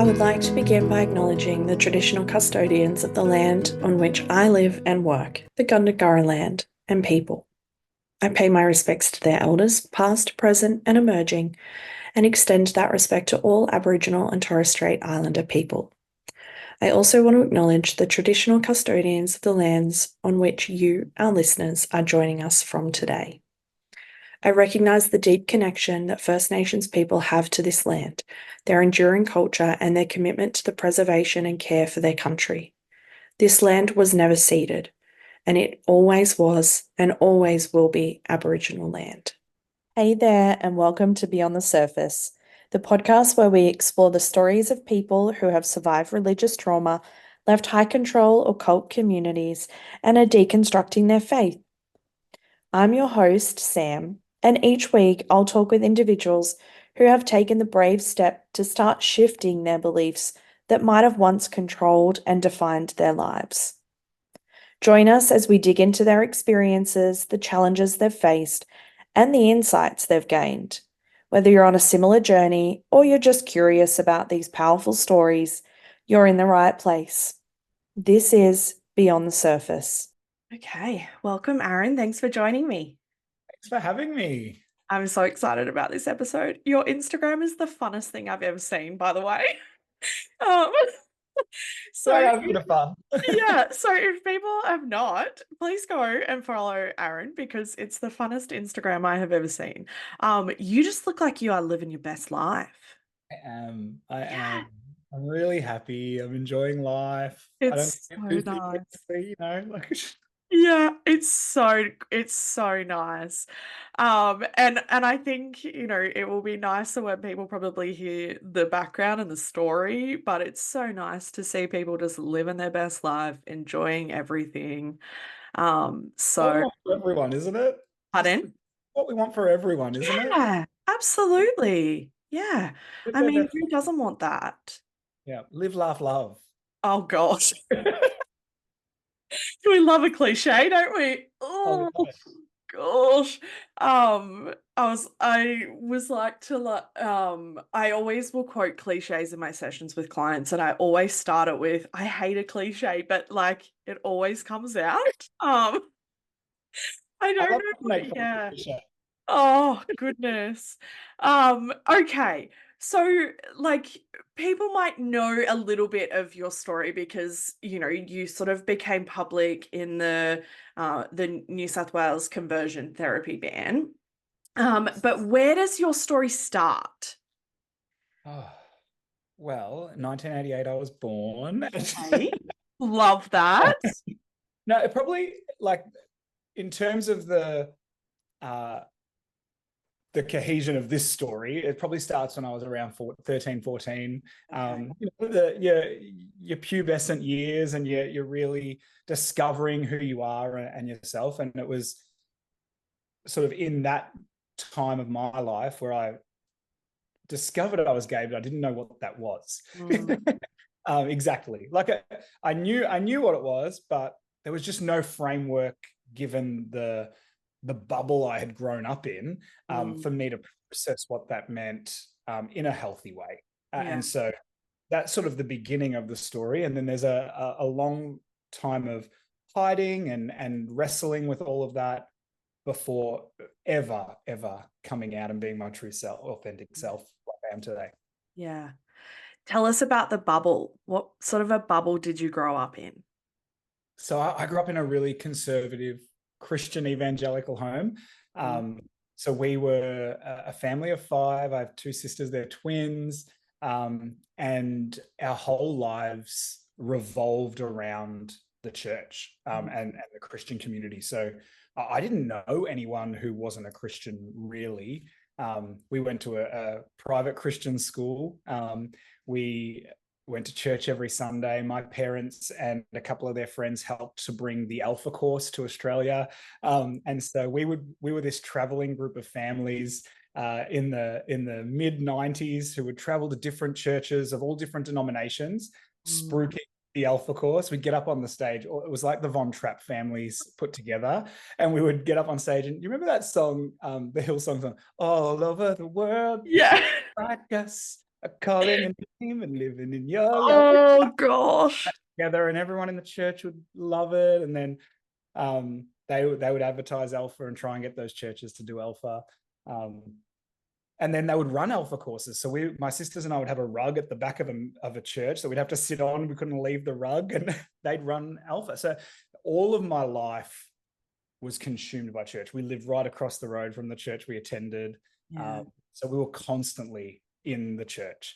would like to begin by acknowledging the traditional custodians of the land on which I live and work, the Gundungurra land, and people. I pay my respects to their elders, past, present, and emerging, and extend that respect to all Aboriginal and Torres Strait Islander people. I also want to acknowledge the traditional custodians of the lands on which you, our listeners, are joining us from today. I recognise the deep connection that First Nations people have to this land, their enduring culture, and their commitment to the preservation and care for their country. This land was never ceded, and it always was and always will be Aboriginal land. Hey there, and welcome to Beyond the Surface, the podcast where we explore the stories of people who have survived religious trauma, left high control or cult communities, and are deconstructing their faith. I'm your host, Sam, and each week I'll talk with individuals who have taken the brave step to start shifting their beliefs that might have once controlled and defined their lives. Join us as we dig into their experiences, the challenges they've faced, and the insights they've gained. Whether you're on a similar journey or you're just curious about these powerful stories, you're in the right place. This is Beyond the Surface. Okay, welcome, Aaron. Thanks for joining me. Thanks for having me. I'm so excited about this episode. Your Instagram is the funnest thing I've ever seen, by the way. Um, So I have a bit of fun. yeah, so if people have not, please go and follow Aaron because it's the funnest Instagram I have ever seen. You just look like you are living your best life. I am. I'm really happy. I'm enjoying life. I don't It's get so too nice. like Yeah, it's so nice. And I think, it will be nicer when people probably hear the background and the story, but it's so nice to see people just living their best life, enjoying everything. what we So want for everyone, isn't it? pardon? What we want for everyone, isn't it? Yeah, absolutely. Yeah. Live I their mean, best who doesn't want that? Yeah. Live, laugh, love. Oh gosh. We love a cliche, don't we? Oh, we Oh love it. gosh. I was like to I always will quote cliches in my sessions with clients, and I always start it with I hate a cliche, but like it always comes out. I I don't love know to make fun of yeah. the show. Oh goodness. Okay. So like people might know a little bit of your story because you sort of became public in the New South Wales conversion therapy ban. But where does your story start? Oh, well, 1988, I was born. Okay. Love that. No, it probably like in terms of uh the cohesion of this story, it probably starts when I was around 13, 14. Okay. Your pubescent years, and you're really discovering who you are and yourself. And it was sort of in that time of my life where I discovered I was gay, but I didn't know what that was. Mm, Exactly. Like I knew what it was, but there was just no framework given the bubble I had grown up in mm, for me to process what that meant in a healthy way. yeah. And so that's sort of the beginning of the story. And then there's a long time of hiding and wrestling with all of that before ever coming out and being my true self, authentic self, like I am today. Yeah. Tell us about the bubble. What sort of a bubble did you grow up in? So I grew up in a really conservative Christian evangelical home. Mm, So we were a family of five. I have two sisters, they're twins. And our whole lives revolved around the church and the Christian community. So I didn't know anyone who wasn't a Christian, really. We went to a private Christian school. We went to church every Sunday. My parents and a couple of their friends helped to bring the Alpha course to Australia, and so we were this traveling group of families in the mid '90s who would travel to different churches of all different denominations, mm. spruiking the Alpha course. We'd get up on the stage. It was like the Von Trapp families put together, and we would get up on stage. And you remember that song, the Hillsong song, "All over the world, Yeah. like us." calling in name and living in your love Oh gosh. together, and everyone in the church would love it. And then they would advertise Alpha and try and get those churches to do Alpha. And then they would run Alpha courses. So my sisters and I would have a rug at the back of a church that we'd have to sit on. We couldn't leave the rug, and they'd run Alpha. So all of my life was consumed by church. We lived right across the road from the church we attended. Yeah. So we were constantly in the church.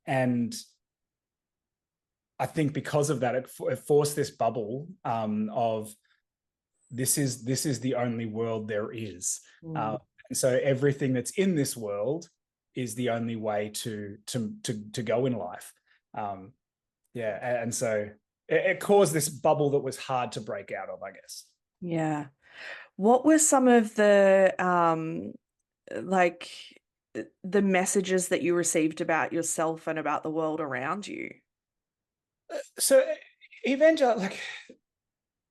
And I think because of that, it forced this bubble of this is the only world there is. And so everything that's in this world is the only way to go in life. And so it caused this bubble that was hard to break out of, I guess. Yeah. What were some of the like the messages that you received about yourself and about the world around you? So like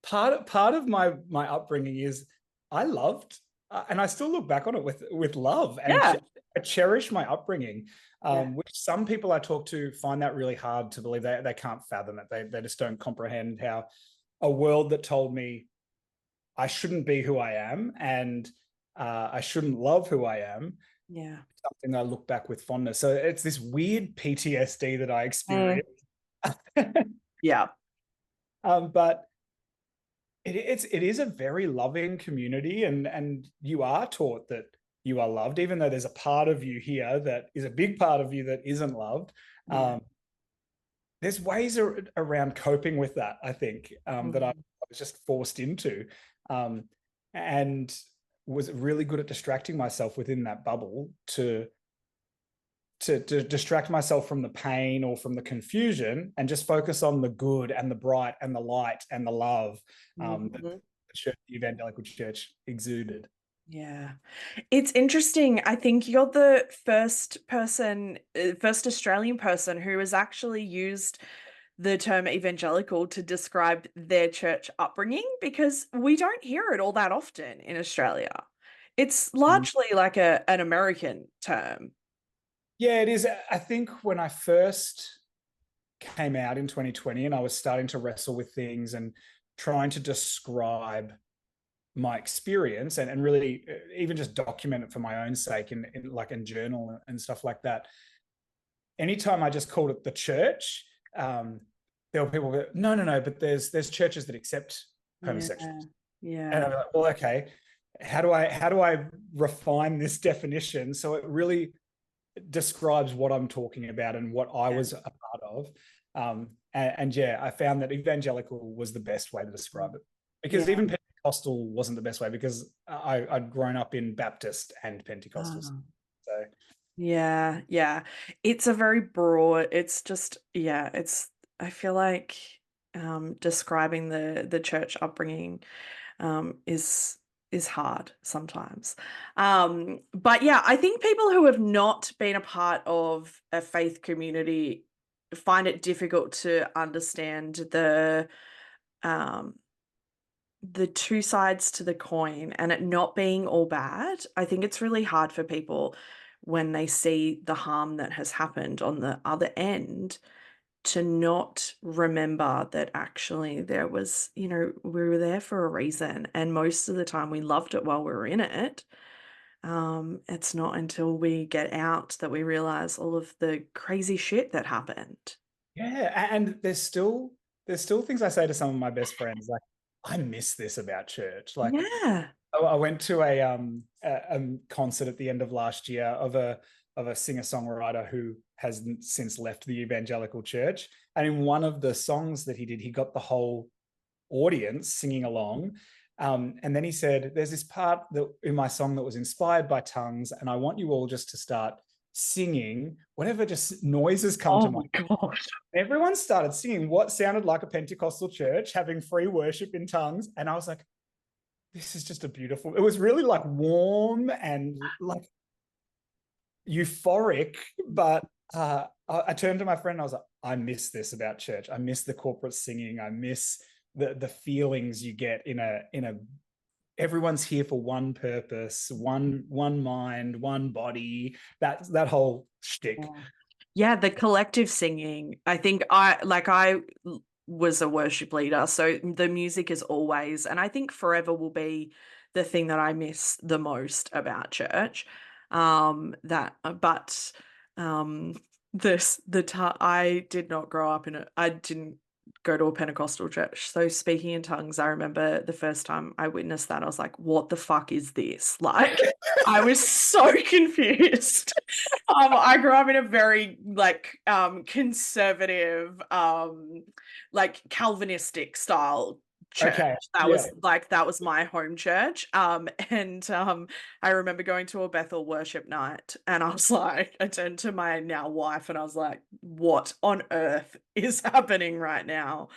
part of my upbringing is I loved, and I still look back on it with love, and Yeah. I cherish my upbringing, Yeah. which some people I talk to find that really hard to believe. They can't fathom it. They just don't comprehend how a world that told me I shouldn't be who I am, and I shouldn't love who I am. Yeah. Something I look back with fondness. So it's this weird PTSD that I experience. Yeah. But it is a very loving community, and you are taught that you are loved, even though there's a part of you here that is a big part of you that isn't loved. Yeah. There's ways around coping with that, I think, that I was just forced into, and was really good at distracting myself within that bubble to distract myself from the pain or from the confusion, and just focus on the good and the bright and the light and the love that the evangelical church exuded. Yeah. It's interesting. I think you're the first Australian person who has actually used the term evangelical to describe their church upbringing, because we don't hear it all that often in Australia. It's largely like an American term. Yeah, it is. I think when I first came out in 2020 and I was starting to wrestle with things and trying to describe my experience, and really even just document it for my own sake in journal and stuff like that. Anytime I just called it the church, there were people go, no, but there's churches that accept homosexuals. Yeah. And I'm like, well, okay, how do I refine this definition so it really describes what I'm talking about and what I was a part of? And yeah, I found that evangelical was the best way to describe it, because even Pentecostal wasn't the best way, because I'd grown up in Baptist and Pentecostals. So yeah. It's a very broad, it's just, I feel like describing the church upbringing is hard sometimes. But yeah, I think people who have not been a part of a faith community find it difficult to understand the two sides to the coin and it not being all bad. I think it's really hard for people when they see the harm that has happened on the other end to not remember that actually there was, we were there for a reason. And most of the time we loved it while we were in it. It's not until we get out that we realize all of the crazy shit that happened. yeah, and there's still things I say to some of my best friends, like, I miss this about church. Like, Yeah. I went to a concert at the end of last year of a singer-songwriter who has since left the evangelical church. And in one of the songs that he did, he got the whole audience singing along. And then he said, there's this part that in my song that was inspired by tongues, and I want you all just to start singing whatever just noises come to mind. Oh my gosh. Everyone started singing what sounded like a Pentecostal church having free worship in tongues. And I was like, this is just it was really like warm and like euphoric. But I turned to my friend and I was like, I miss this about church. I miss the corporate singing. I miss the feelings you get in a everyone's here for one purpose, one mind, one body. That whole shtick. Yeah, the collective singing. I think I was a worship leader, so the music is always, and I think forever will be the thing that I miss the most about church. But I did not grow up I didn't go to a Pentecostal church. So speaking in tongues, I remember the first time I witnessed that, I was like, what the fuck is this? Like, I was so confused. I grew up in a very conservative, like Calvinistic style church. Okay. That was my home church. And I remember going to a Bethel worship night, and I turned to my now wife, and I was like, "What on earth is happening right now?"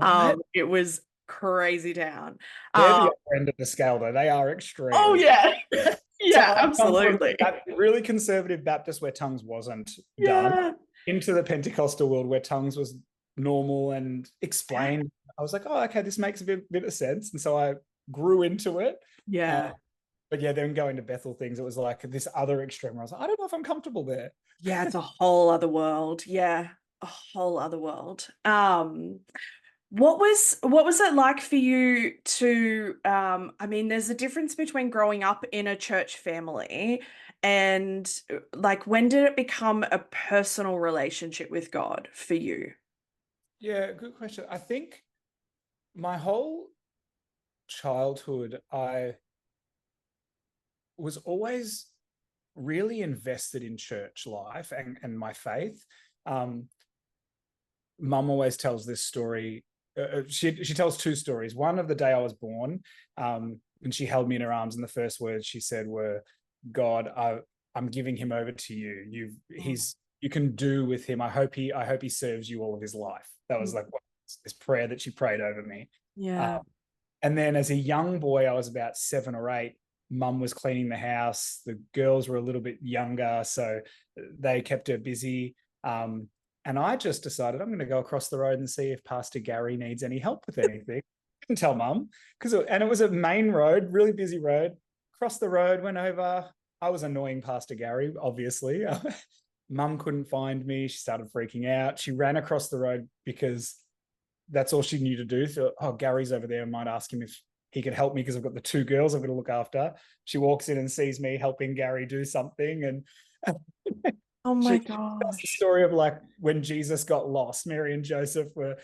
Right. It was crazy town. They're the upper end of the scale, though. They are extreme. Oh yeah, So yeah, I've come from absolutely. that really conservative Baptist where tongues wasn't done Yeah. into the Pentecostal world where tongues was normal and explained. I was like, oh, okay, this makes a bit of sense. And so I grew into it. Yeah. But yeah, then going to Bethel things, it was like this other extreme where I was like, I don't know if I'm comfortable there. Yeah, it's a whole other world. Yeah, a whole other world. What was it like for you to I mean, there's a difference between growing up in a church family and like when did it become a personal relationship with God for you? Yeah, good question. I think my whole childhood, I was always really invested in church life and my faith. Mum always tells this story. She tells two stories. One of the day I was born, and she held me in her arms, and the first words she said were, "God, I'm giving him over to you. You can do with him. I hope he serves you all of his life." That was like this prayer that she prayed over me. Yeah. And then as a young boy, I was about 7 or 8. Mum was cleaning the house. The girls were a little bit younger, so they kept her busy. And I just decided I'm going to go across the road and see if Pastor Gary needs any help with anything. I didn't tell Mum and it was a main road, really busy road. Crossed the road, went over. I was annoying Pastor Gary, obviously. Mum couldn't find me. She started freaking out. She ran across the road because that's all she knew to do. So, oh, Gary's over there. I might ask him if he could help me because I've got the 2 girls I've got to look after. She walks in and sees me helping Gary do something. And Oh my she tells the gosh. story of like when Jesus got lost, Mary and Joseph were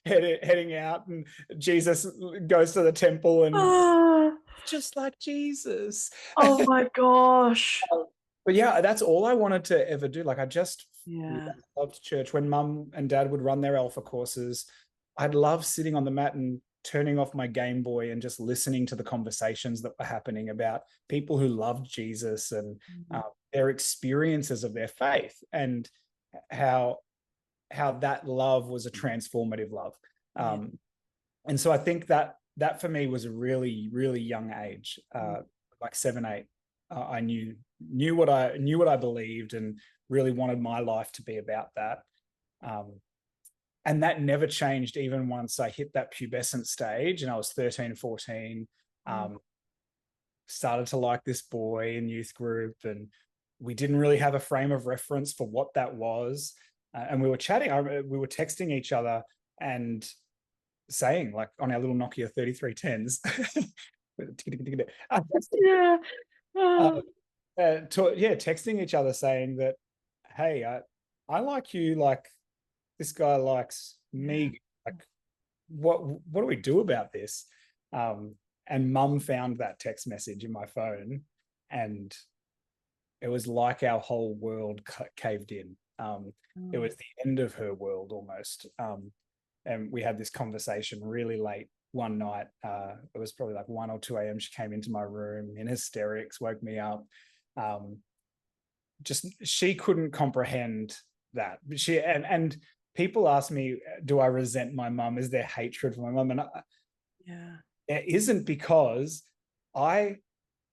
heading out and Jesus goes to the temple and Ah, just like Jesus. oh my gosh. But yeah, that's all I wanted to ever do. Like I just Yeah. loved church. When Mum and Dad would run their Alpha courses, I'd love sitting on the mat and turning off my Game Boy and just listening to the conversations that were happening about people who loved Jesus and their experiences of their faith and how that love was a transformative love. And so I think that for me was a really, really young age, like 7, 8. I knew what I believed and really wanted my life to be about that. And that never changed even once I hit that pubescent stage and I was 13, 14. Started to like this boy in youth group and we didn't really have a frame of reference for what that was. And we were chatting, we were texting each other and saying like on our little Nokia 3310s. Yeah. Oh, Texting each other saying that, hey, I like you like this guy likes me. Like, what do we do about this? And Mum found that text message in my phone, and it was like our whole world caved in. It was the end of her world almost. And we had this conversation really late one night. It was probably like 1 or 2 a.m. She came into my room in hysterics, woke me up. Just she couldn't comprehend that. She and people ask me, do I resent my mum? Is there hatred for my mum? And there isn't, because I,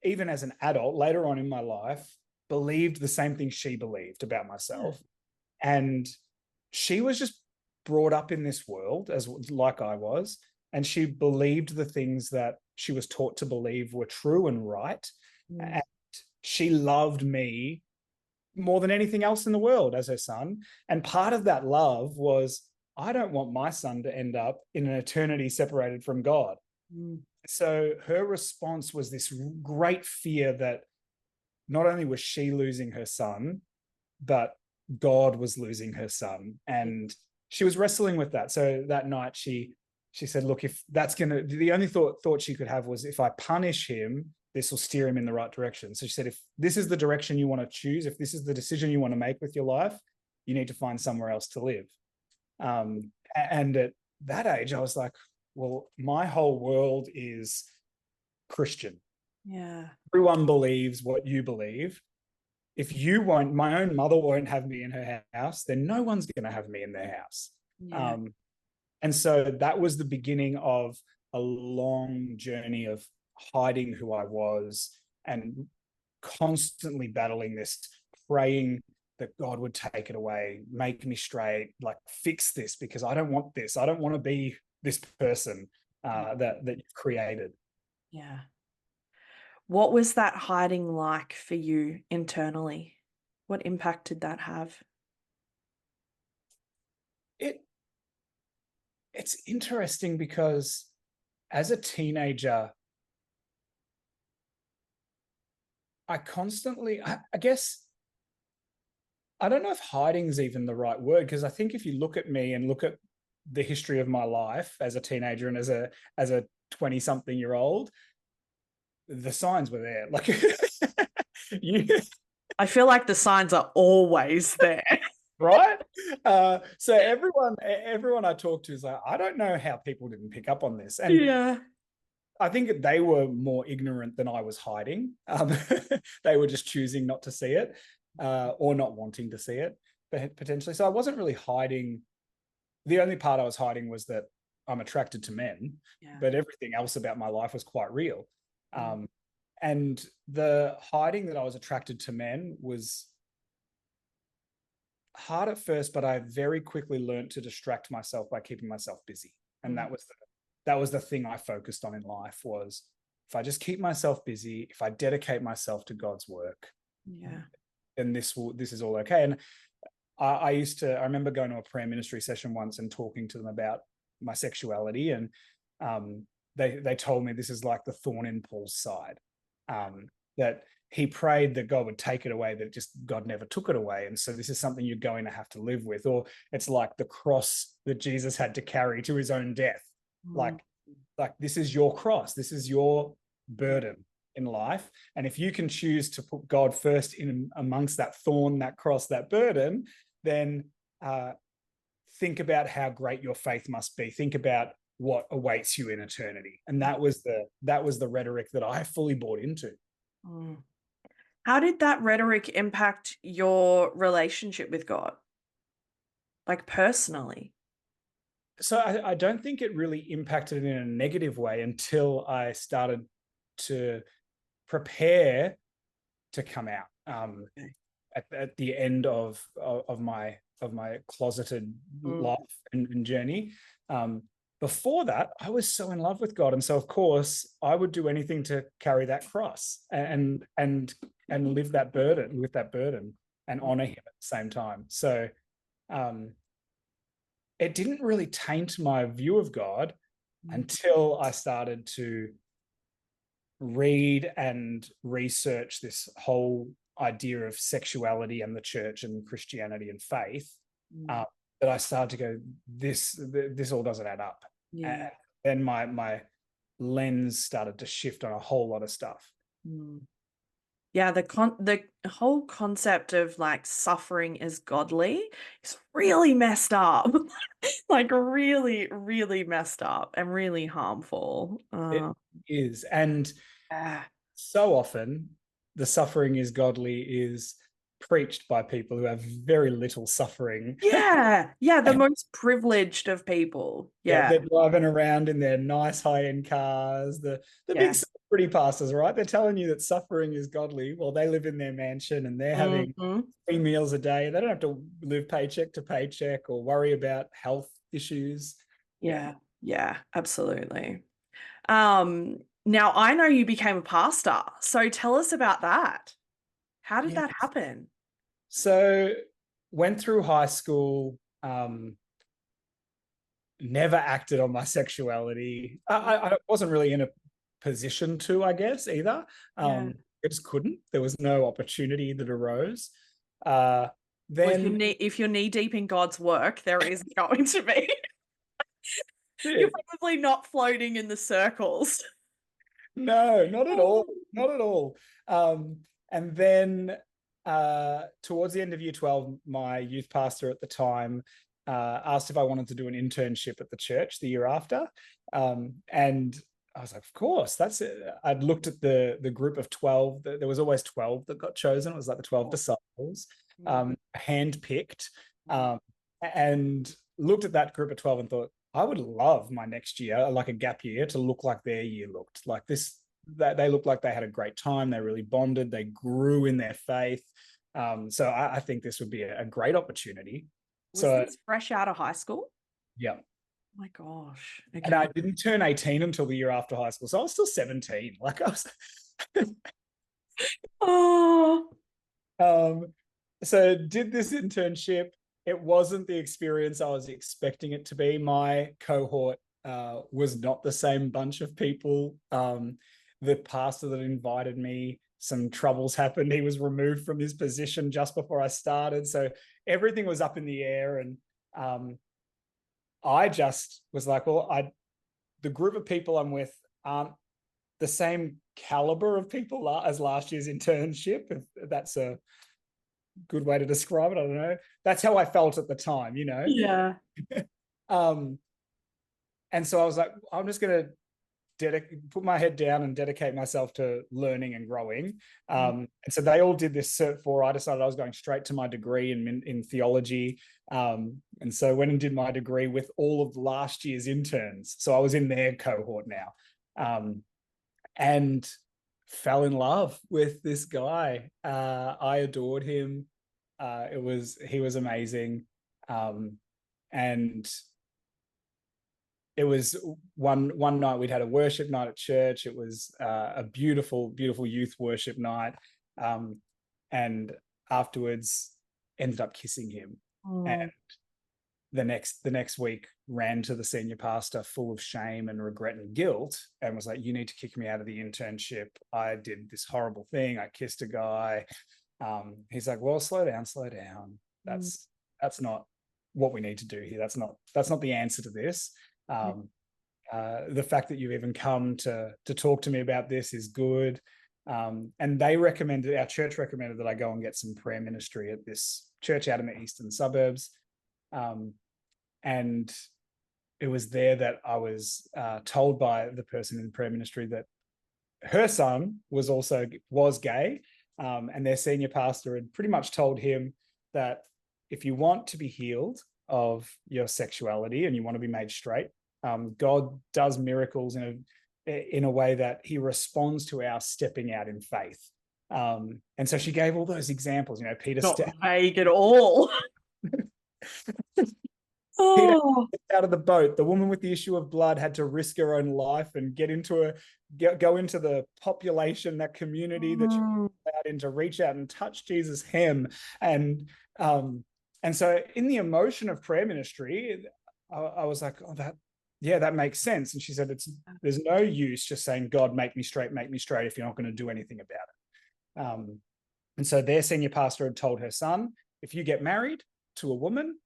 even as an adult, later on in my life, believed the same thing she believed about myself. And she was just brought up in this world as like I was, and she believed the things that she was taught to believe were true and right. Mm. And she loved me more than anything else in the world as her son. And part of that love was, I don't want my son to end up in an eternity separated from God. Mm. So her response was this great fear that not only was she losing her son, but God was losing her son. And she was wrestling with that. So that night she said, look, if that's gonna, the only thought she could have was, if I punish him, this will steer him in the right direction. So she said, if this is the direction you want to choose, if this is the decision you want to make with your life, you need to find somewhere else to live. And at that age, I was like, well, my whole world is Christian. Yeah. Everyone believes what you believe. If you won't, my own mother won't have me in her house, then no one's going to have me in their house. Yeah. And so that was the beginning of a long journey of hiding who I was and constantly battling this, praying that God would take it away, make me straight, like fix this, because I don't want this. I don't want to be this person that you've created. Yeah. What was that hiding like for you internally? What impact did that have? It's interesting because as a teenager, I constantly, I guess, I don't know if hiding is even the right word, because I think if you look at me and look at the history of my life as a teenager and as a 20-something-year-old, the signs were there. Like you, I feel like the signs are always there. right? So everyone I talk to is like, I don't know how people didn't pick up on this. And Yeah. I think they were more ignorant than I was hiding. They were just choosing not to see it, or not wanting to see it, potentially. So I wasn't really hiding. The only part I was hiding was that I'm attracted to men, but everything else about my life was quite real. And the hiding that I was attracted to men was hard at first, but I very quickly learned to distract myself by keeping myself busy. And that was the thing I focused on in life, was if I just keep myself busy, if I dedicate myself to God's work, then this is all okay. And I remember going to a prayer ministry session once and talking to them about my sexuality. And they told me this is like the thorn in Paul's side, that he prayed that God would take it away, that just God never took it away. And so this is something you're going to have to live with. Or it's like the cross that Jesus had to carry to his own death. Like this is your cross. This is your burden in life. And if you can choose to put God first in amongst that thorn, that cross, that burden, then think about how great your faith must be. Think about what awaits you in eternity. And that was the rhetoric that I fully bought into. How did that rhetoric impact your relationship with God? Like personally? So I don't think it really impacted in a negative way until I started to prepare to come out at the end of my closeted life and journey. Before that, I was so in love with God, and so of course I would do anything to carry that cross and live that burden with that burden and honor Him at the same time. So it didn't really taint my view of God until I started to read and research this whole idea of sexuality and the church and Christianity and faith, that I started to go, this all doesn't add up. And then my lens started to shift on a whole lot of stuff. Yeah, the whole concept of like suffering is godly is really messed up. Like really, really messed up and really harmful. It is. And so often the suffering is godly is preached by people who have very little suffering. The most privileged of people. They're driving around in their nice high-end cars, the big celebrity passes, right? They're telling you that suffering is godly. Well, they live in their mansion and they're having 3 meals a day. They don't have to live paycheck to paycheck or worry about health issues. Yeah, absolutely. Now, I know you became a pastor, so tell us about that. How did Yeah. that happen? So went through high school, never acted on my sexuality. I wasn't really in a position to, I guess, either. Yeah. I just couldn't. There was no opportunity that arose. Well, Then if you're knee deep in God's work, there is going to be. You're probably not floating in the circles. no, not at all. Oh. Not at all. And then towards the end of year 12, my youth pastor at the time asked if I wanted to do an internship at the church the year after. And I was like, of course, that's it. I'd looked at the group of 12. There was always 12 that got chosen. It was like the 12 disciples, handpicked, and looked at that group of 12 and thought, I would love my next year, like a gap year, to look like their year looked. Like this, that they looked like they had a great time. They really bonded. They grew in their faith. So I think this would be a great opportunity. Was So this fresh out of high school? yeah. Oh my gosh. And Okay. I didn't turn 18 until the year after high school. So I was still 17. Like I was Oh. so did this internship. It wasn't the experience I was expecting it to be. My cohort was not the same bunch of people. The pastor that invited me, some troubles happened. He was removed from his position just before I started. So everything was up in the air. And I just was like, well, the group of people I'm with aren't the same caliber of people as last year's internship, if that's a good way to describe it. I don't know. That's how I felt at the time, you know? Yeah. And so I was like, I'm just going to put my head down and dedicate myself to learning and growing. And so they all did this Cert 4. I decided I was going straight to my degree in theology. And so went and did my degree with all of last year's interns. So I was in their cohort now. And fell in love with this guy. I adored him. He was amazing. And it was one night we'd had a worship night at church. It was a beautiful youth worship night. And afterwards ended up kissing him. And the next week ran to the senior pastor full of shame and regret and guilt and was like, you need to kick me out of the internship. I did this horrible thing. I kissed a guy. He's like, well, slow down. That's not what we need to do here. That's not the answer to this. The fact that you've even come to talk to me about this is good. And our church recommended that I go and get some prayer ministry at this church out in the eastern suburbs. And it was there that I was told by the person in the prayer ministry that her son was gay. And their senior pastor had pretty much told him that if you want to be healed of your sexuality and you want to be made straight, God does miracles in a way that he responds to our stepping out in faith. And so she gave all those examples, you know, Peter Not vague at all. Peter Oh. out of the boat. The woman with the issue of blood had to risk her own life and go into the population, that community that she was allowed in, to reach out and touch Jesus' hem. And so in the emotion of prayer ministry, I was like, oh, that makes sense. And she said, there's no use just saying, God, make me straight, if you're not going to do anything about it. And so their senior pastor had told her son, if you get married to a woman,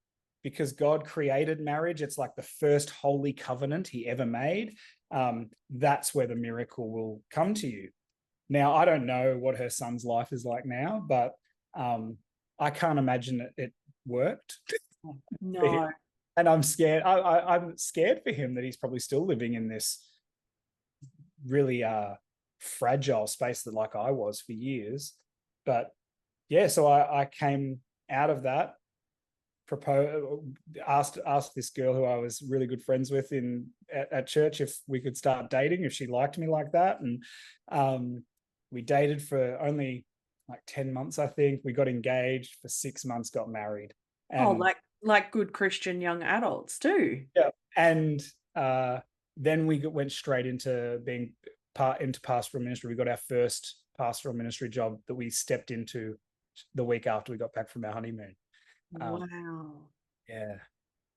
because God created marriage, it's like the first holy covenant he ever made. That's where the miracle will come to you. Now, I don't know what her son's life is like now, but I can't imagine it worked. No. And I'm scared. I'm scared for him that he's probably still living in this really fragile space that, like I was for years. But yeah, so I came out of that, asked this girl who I was really good friends with at church if we could start dating, if she liked me like that. And we dated for only like 10 months, I think. We got engaged for 6 months, got married. And, like good Christian young adults do. Yeah. And then we went straight into being into pastoral ministry. We got our first pastoral ministry job that we stepped into the week after we got back from our honeymoon. Wow. Yeah.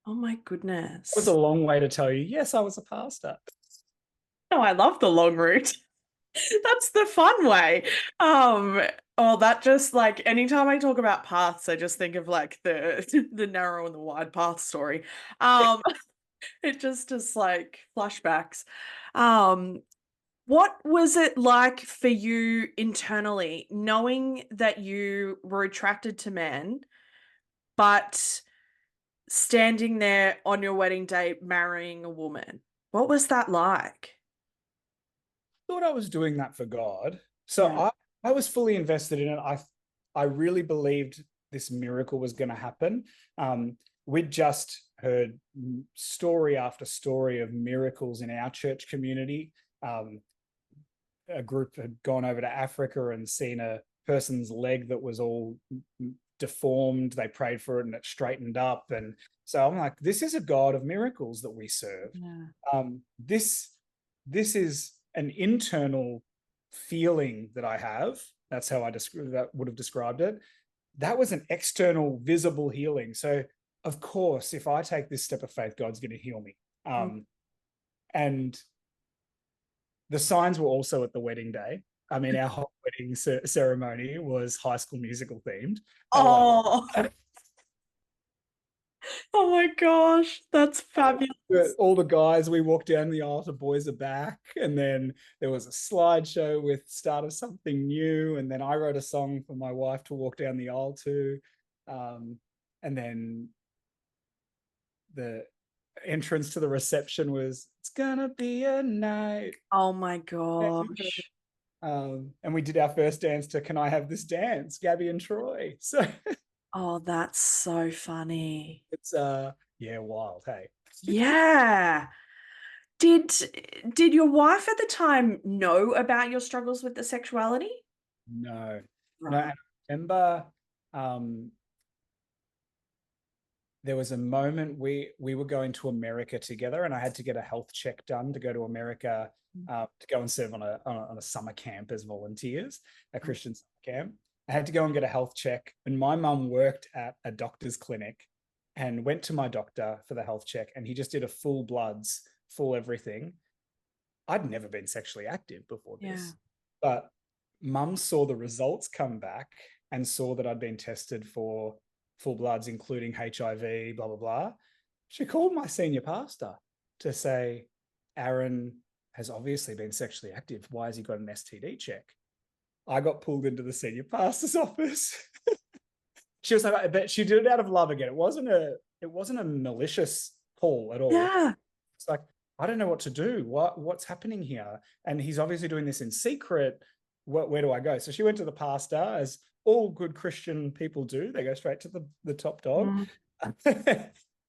Oh my It goodness. was a long way to tell you, yes, I was a pastor. No, I love the long route. That's the fun way. Oh, that just like anytime I talk about paths, I just think of like the narrow and the wide path story. Um, it just is like flashbacks. Um, what was it like for you internally, knowing that you were attracted to men, but standing there on your wedding day marrying a woman? What was that like? Thought I was doing that for God. So Yeah. I was fully invested in it. I really believed this miracle was going to happen. We'd just heard story after story of miracles in our church community. A group had gone over to Africa and seen a person's leg that was all deformed. They prayed for it and it straightened up. And so I'm like, this is a God of miracles that we serve. Yeah. This is an internal feeling that I have. That's how that would have described it. That was an external, visible healing. So, of course, if I take this step of faith, God's going to heal me. And the signs were also at the wedding day. I mean, our whole wedding ceremony was High School Musical themed. Oh, oh my gosh, that's fabulous. All the guys, we walked down the aisle to Boys Are Back, and then there was a slideshow with Start of Something New, and then I wrote a song for my wife to walk down the aisle to, and then the entrance to the reception was, it's gonna be a night. Oh my gosh. And we did our first dance to Can I Have This Dance, Gabby and Troy. So Oh, that's so funny. it's yeah, wild, hey. Yeah. Did did your wife at the time know about your struggles with the sexuality? No. No, Right. I remember there was a moment we were going to America together, and I had to get a health check done to go to America to go and serve on a summer camp as volunteers, a Christian summer camp. I had to go and get a health check, and my mum worked at a doctor's clinic and went to my doctor for the health check, and he just did a full bloods, full everything. I'd never been sexually active before this, Yeah. but mum saw the results come back and saw that I'd been tested for full bloods, including HIV, blah, blah, blah. She called my senior pastor to say, Aaron has obviously been sexually active. Why has he got an STD check? I got pulled into the senior pastor's office. She was like, but she did it out of love again. It wasn't a malicious pull at all. Yeah. It's like, I don't know what to do. What's happening here? And he's obviously doing this in secret. Where do I go? So she went to the pastor, as all good Christian people do. They go straight to the top dog.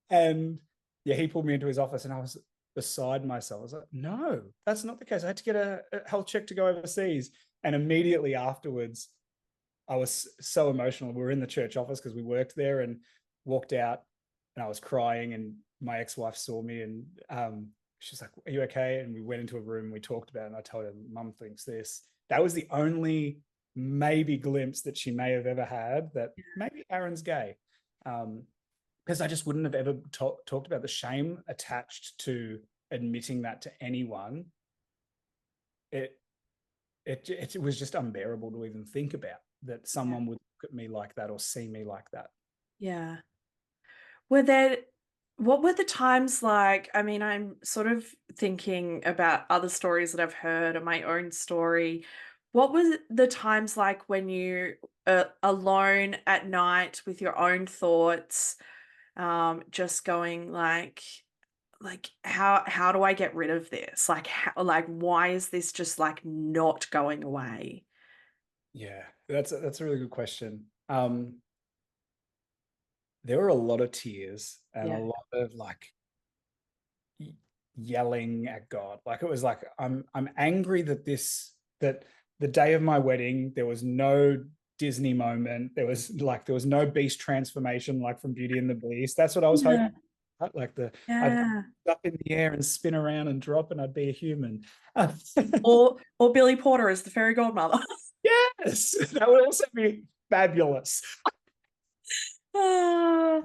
And yeah, he pulled me into his office, and I was beside myself. I was like, no, that's not the case. I had to get a health check to go overseas. And immediately afterwards, I was so emotional. We were in the church office because we worked there, and walked out, and I was crying, and my ex-wife saw me, and she's like, are you okay? And we went into a room and we talked about it, and I told her, Mum thinks this. That was the only maybe glimpse that she may have ever had that maybe Aaron's gay. Because I just wouldn't have ever talked about the shame attached to admitting that to anyone. It was just unbearable to even think about, that someone would look at me like that or see me like that. Yeah. What were the times like? I mean, I'm sort of thinking about other stories that I've heard or my own story. What were the times like when you are alone at night with your own thoughts, just going like how do I get rid of this? Like why is this just like not going away? Yeah, that's a really good question. There were a lot of tears and a Yeah. lot of like yelling at God. Like, it was like, I'm angry that the day of my wedding, there was no Disney moment. There was no beast transformation like from Beauty and the Beast. That's what I was hoping. Yeah. right? Like I'd Yeah. up in the air and spin around and drop, and I'd be a human. Or Billy Porter as the fairy godmother. Yes, that would also be fabulous. Ah,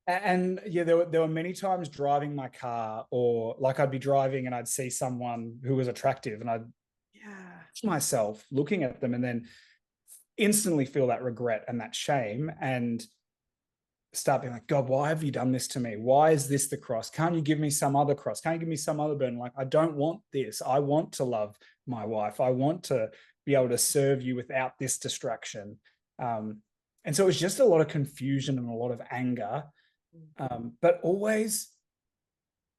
And yeah, there were many times driving my car, or like I'd be driving and I'd see someone who was attractive, and I'd yeah. catch myself looking at them and then instantly feel that regret and that shame, and start being like, God, why have you done this to me? Why is this the cross? Can't you give me some other cross? Can't you give me some other burden? Like, I don't want this. I want to love my wife. I want to be able to serve you without this distraction. And so it was just a lot of confusion and a lot of anger, but always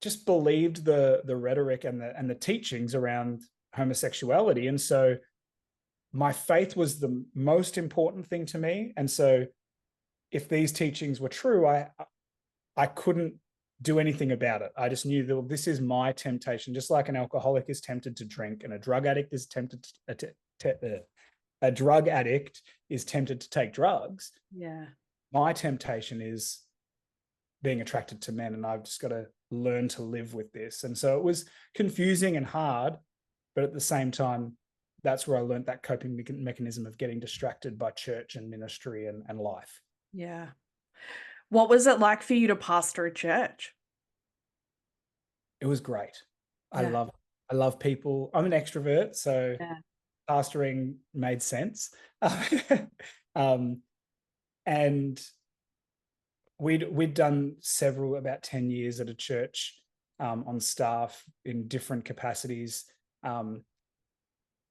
just believed the rhetoric and the teachings around homosexuality. And so my faith was the most important thing to me. And so if these teachings were true, I couldn't do anything about it. I just knew that this is my temptation, just like an alcoholic is tempted to drink and a drug addict is tempted a drug addict is tempted to take drugs. Yeah. My temptation is being attracted to men, and I've just got to learn to live with this. And so it was confusing and hard, but at the same time, that's where I learned that coping mechanism of getting distracted by church and ministry and life. Yeah. What was it like for you to pastor a church? It was great. Yeah. I love people. I'm an extrovert, so Yeah. pastoring made sense. um, and we'd done several, about 10 years at a church, on staff in different capacities. And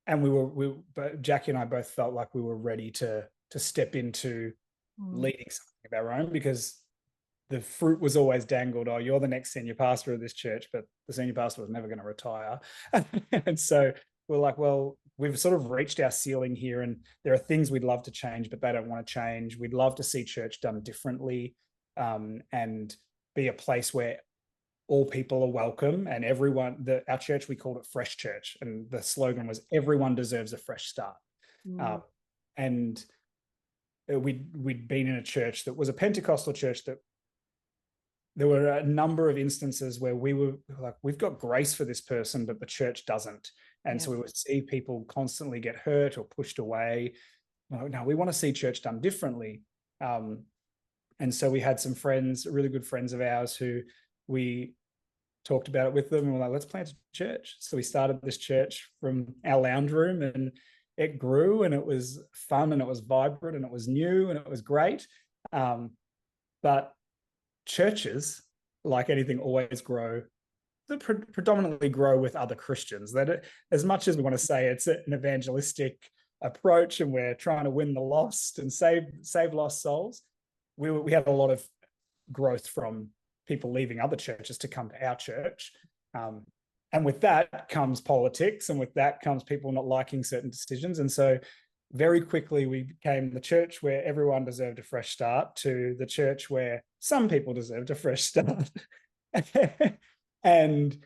but Jackie and I both felt like we were ready to step into leading something of our own, because the fruit was always dangled. Oh, you're the next senior pastor of this church, but the senior pastor was never going to retire. And so we're like, well, we've sort of reached our ceiling here, and there are things we'd love to change, but they don't want to change. We'd love to see church done differently, and be a place where all people are welcome, and everyone. Our church, we called it Fresh Church, and the slogan was "Everyone deserves a fresh start." And we'd been in a church that was a Pentecostal church that there were a number of instances where we were like, we've got grace for this person, but the church doesn't. And so we would see people constantly get hurt or pushed away. No, we want to see church done differently. And so we had some friends, really good friends of ours, who we talked about it with them, and we're like, let's plant a church. So we started this church from our lounge room, and it grew, and it was fun, and it was vibrant, and it was new, and it was great. But churches, like anything, always grow. They predominantly grow with other Christians. That, as much as we want to say it's an evangelistic approach and we're trying to win the lost and save lost souls, we had a lot of growth from people leaving other churches to come to our church. And with that comes politics, and with that comes people not liking certain decisions. And so very quickly we became the church where everyone deserved a fresh start, to the church where some people deserved a fresh start. And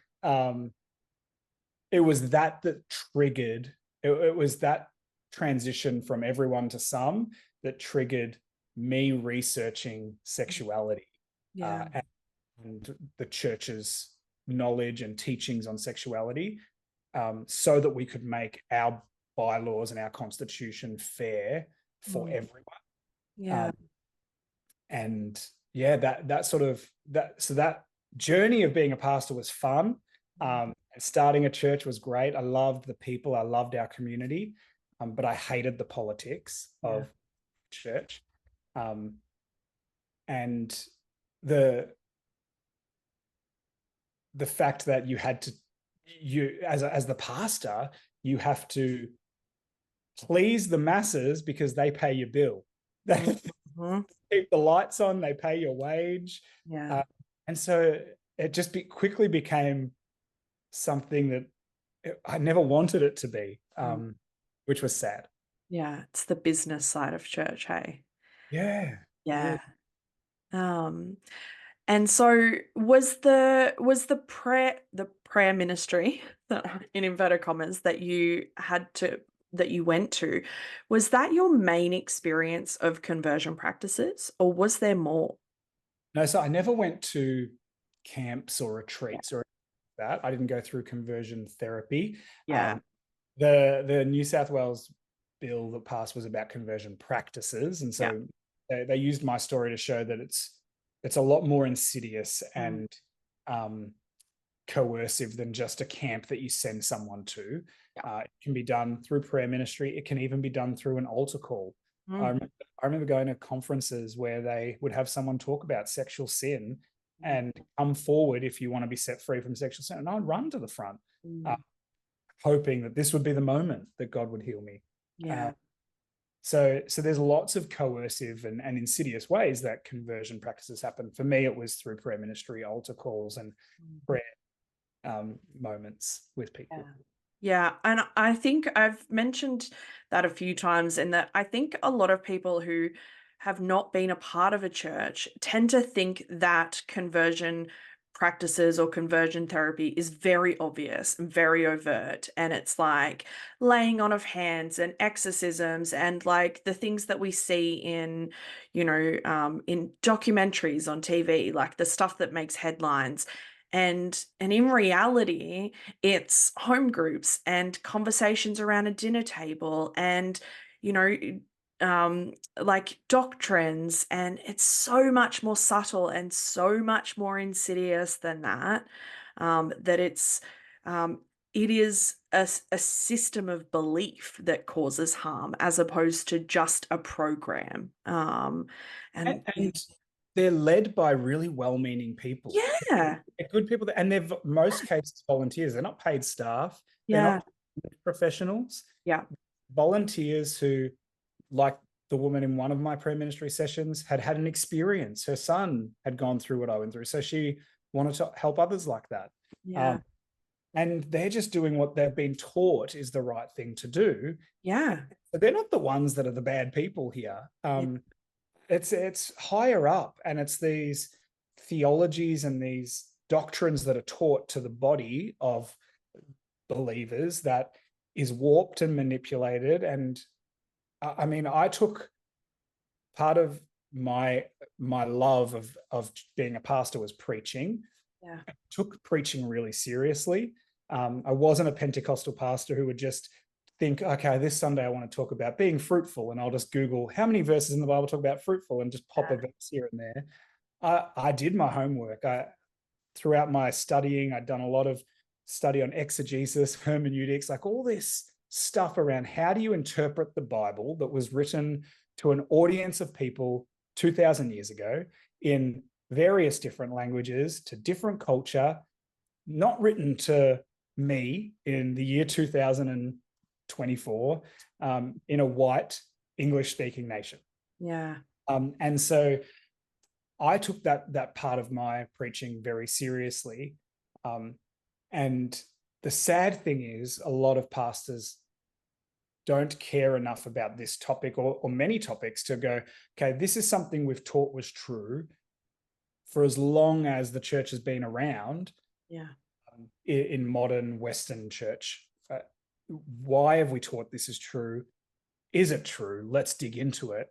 it was that triggered, it was that transition from everyone to some that triggered me researching sexuality, and the church's knowledge and teachings on sexuality, so that we could make our bylaws and our constitution fair for everyone. And yeah, that journey of being a pastor was fun. And starting a church was great. I loved the people. I loved our community, but I hated the politics of church. And the fact that as the pastor, you have to please the masses because they pay your bill. Keep the lights on, they pay your wage. And so it just quickly became something that I never wanted it to be, which was sad. Yeah, it's the business side of church, hey? Yeah. And so was the prayer ministry that, in inverted commas, that you went to, was that your main experience of conversion practices, or was there more? No, so I never went to camps or Yeah. retreats or that. I didn't go through conversion therapy. Yeah. Um, the New South Wales bill that passed was about conversion practices, and Yeah. so they used my story to show that it's a lot more insidious Mm, and coercive than just a camp that you send someone to. yeah. It can be done through prayer ministry. It can even be done through an altar call. I Mm, remember, I remember going to conferences where they would have someone talk about sexual sin mm, and come forward if you want to be set free from sexual sin. And I'd run to the front, uh, mm. hoping that this would be the moment that God would heal me. Uh, Yeah. so there's lots of coercive and insidious ways that conversion practices happen. For me, it was through prayer ministry, altar calls, and Mm. prayer moments with Yeah. people. Yeah, and I think I've mentioned that a few times, in that I think a lot of people who have not been a part of a church tend to think that conversion practices or conversion therapy is very obvious and very overt. And it's like laying on of hands and exorcisms and like the things that we see in documentaries on TV, like the stuff that makes headlines. And in reality, it's home groups and conversations around a dinner table and, you know, like doctrines. And it's so much more subtle and so much more insidious than that, that um, it is a system of belief that causes harm as opposed to just a program. And they're led by really well-meaning people. Yeah, They're good people, and they're most cases volunteers. They're not paid staff. They're yeah, not professionals. yeah, Volunteers who, like the woman in one of my prayer ministry sessions, had an experience. Her son had gone through what I went through, so she wanted to help others like that. yeah, And they're just doing what they've been taught is the right thing to do. yeah, But they're not the ones that are the bad people here. yeah, It's higher up, and it's these theologies and these doctrines that are taught to the body of believers that is warped and manipulated. And I mean, I took part of my love of being a pastor was preaching. yeah. I took preaching really seriously. I wasn't a Pentecostal pastor who would just think, okay, this Sunday I want to talk about being fruitful, and I'll just Google how many verses in the Bible talk about fruitful and just pop a verse here and there. I did my homework. Throughout my studying, I'd done a lot of study on exegesis, hermeneutics, like all this stuff around how do you interpret the Bible that was written to an audience of people 2,000 years ago in various different languages to different culture, not written to me in the year 2024 in a white English speaking nation. Yeah. And so I took that part of my preaching very seriously. And the sad thing is, a lot of pastors don't care enough about this topic or many topics to go, okay, this is something we've taught was true for as long as the church has been around. Yeah. In modern Western church. Why have we taught this is true? Is it true? Let's dig into it.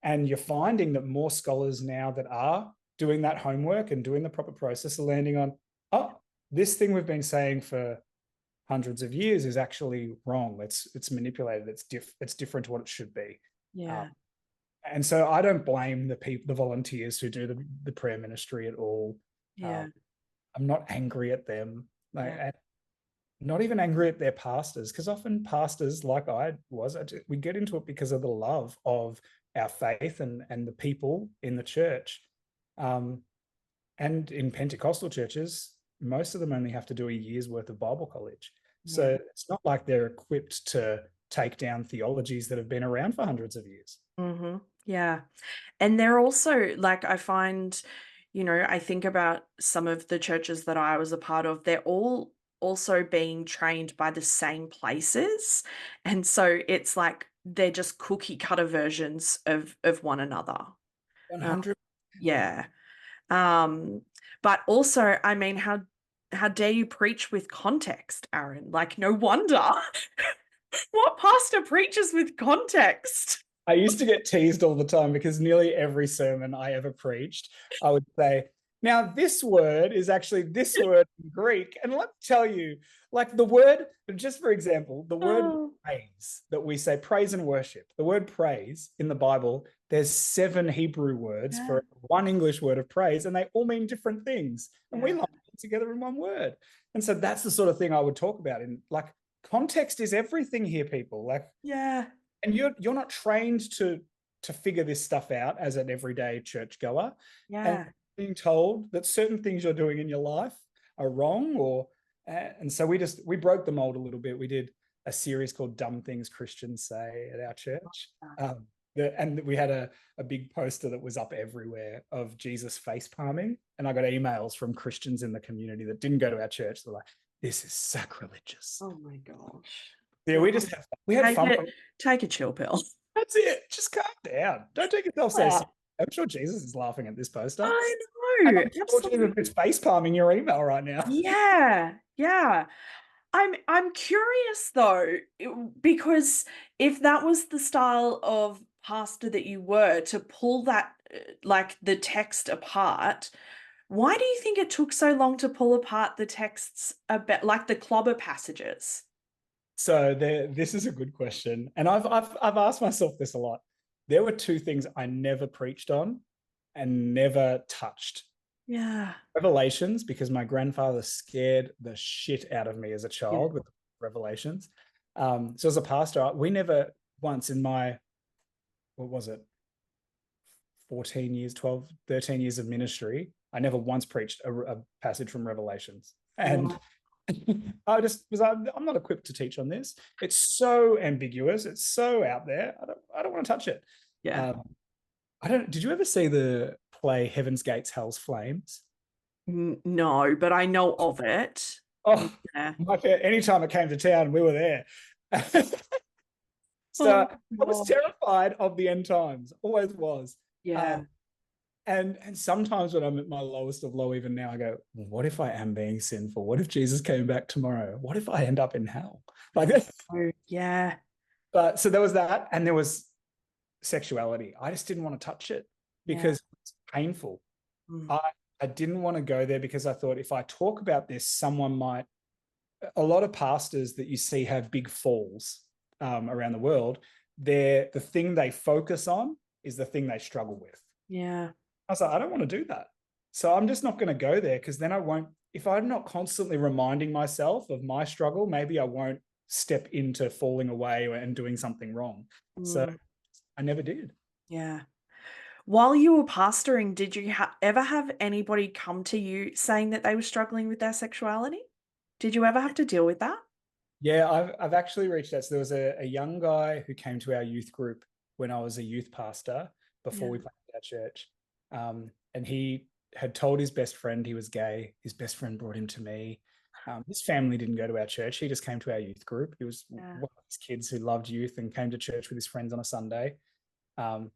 And you're finding that more scholars now that are doing that homework and doing the proper process are landing on, oh, this thing we've been saying for hundreds of years is actually wrong. It's manipulated. It's different to what it should be. Yeah. And so I don't blame the volunteers who do the prayer ministry at all. Yeah. I'm not angry at them. Yeah. And not even angry at their pastors, because often pastors, like I was, we get into it because of the love of our faith and the people in the church. And in Pentecostal churches, most of them only have to do a year's worth of Bible college. So Yeah. it's not like they're equipped to take down theologies that have been around for hundreds of years. Mm-hmm. Yeah. And they're also like, I find, I think about some of the churches that I was a part of, they're all also being trained by the same places. And so it's like they're just cookie cutter versions of one another. Uh, 100. yeah. Um, but also, I mean, how dare you preach with context, Aaron? Like, no wonder. What pastor preaches with context? I used to get teased all the time because nearly every sermon I ever preached, I would say, now this word is actually this word in Greek. And let me tell you, like the word, just for example, the word Oh, praise that we say, praise and worship, the word praise in the Bible, there's 7 Hebrew words yeah, for one English word of praise, and they all mean different things. And we yeah, lump it together in one word. And so that's the sort of thing I would talk about in like context is everything here, people. Like, yeah, and you're not trained to figure this stuff out as an everyday churchgoer, and yeah. being told that certain things you're doing in your life are wrong, or and so we broke the mold a little bit. We did a series called "Dumb Things Christians Say" at our church. And we had a big poster that was up everywhere of Jesus face palming, and I got emails from Christians in the community that didn't go to our church. They're like, "This is sacrilegious." Oh my gosh. Yeah, we had Take fun. take a chill pill. That's it. Just calm down. Don't take yourself so Yeah. seriously. I'm sure Jesus is laughing at this poster. I And know, I'm sure Jesus absolutely. is face palming your email right now. Yeah, yeah. I'm curious though, because if that was the style of pastor that you were to pull that like the text apart, why do you think it took so long to pull apart the texts about like the clobber passages? So this is a good question. And I've asked myself this a lot. There were 2 things I never preached on and never touched. Yeah. Revelations, because my grandfather scared the shit out of me as a Yeah. child with Revelations. So as a pastor, we never once in my, what was it, 14 years, 12, 13 years of ministry, I never once preached a passage from Revelations. And Wow. I just was, I'm not equipped to teach on this. It's so ambiguous. It's so out there. I don't want to touch it. Yeah. Um, did you ever see the play Heaven's Gates, Hell's Flames? No, but I know of it. Oh, Yeah. anytime it came to town, we were there. So Oh I was gosh. terrified of the end times, always was. Yeah. Um, and sometimes when I'm at my lowest of low, even now, I go, what if I am being sinful? What if Jesus came back tomorrow? What if I end up in hell? Like, Oh, yeah. but so there was that, and there was sexuality. I just didn't want to touch it Yeah. because it's painful. Mm. I I didn't want to go there because I thought if I talk about this, someone might. A lot of pastors that you see have big falls around the world. The thing they focus on is the thing they struggle with. Yeah. I was like, I don't want to do that. So I'm just not going to go there because then I won't, if I'm not constantly reminding myself of my struggle, maybe I won't step into falling away and doing something wrong. So Mm. I never did. Yeah. While you were pastoring, did you ever have anybody come to you saying that they were struggling with their sexuality? Did you ever have to deal with that? Yeah, I've actually reached out. So there was a young guy who came to our youth group when I was a youth pastor before Yeah. we planted our church. And he had told his best friend he was gay. His best friend brought him to me. His family didn't go to our church. He just came to our youth group. He was Yeah. one of these kids who loved youth and came to church with his friends on a Sunday. Um,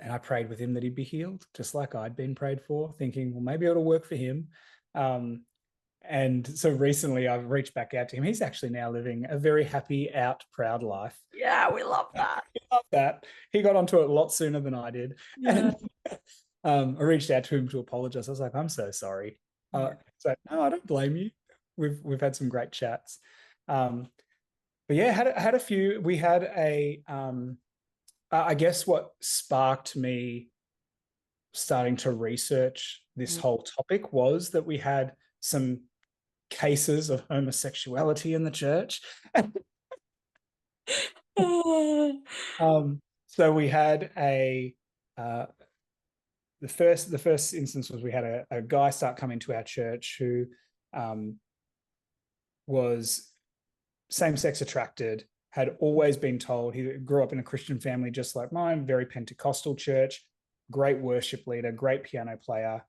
and I prayed with him that he'd be healed, just like I'd been prayed for, thinking, well, maybe it'll work for him. Um, and so recently I've reached back out to him. He's actually now living a very happy, out, proud life. Yeah, we love I that. love that. He got onto it a lot sooner than I did. Yeah. And I reached out to him to apologize. I was like, I'm so sorry. Yeah. So no, I don't blame you. We've had some great chats. But yeah, had a few. We had I guess what sparked me starting to research this Mm. whole topic was that we had some cases of homosexuality in the church. So we had the first instance was we had a guy start coming to our church who was same-sex attracted, had always been told. He grew up in a Christian family just like mine, very Pentecostal church, great worship leader, great piano player.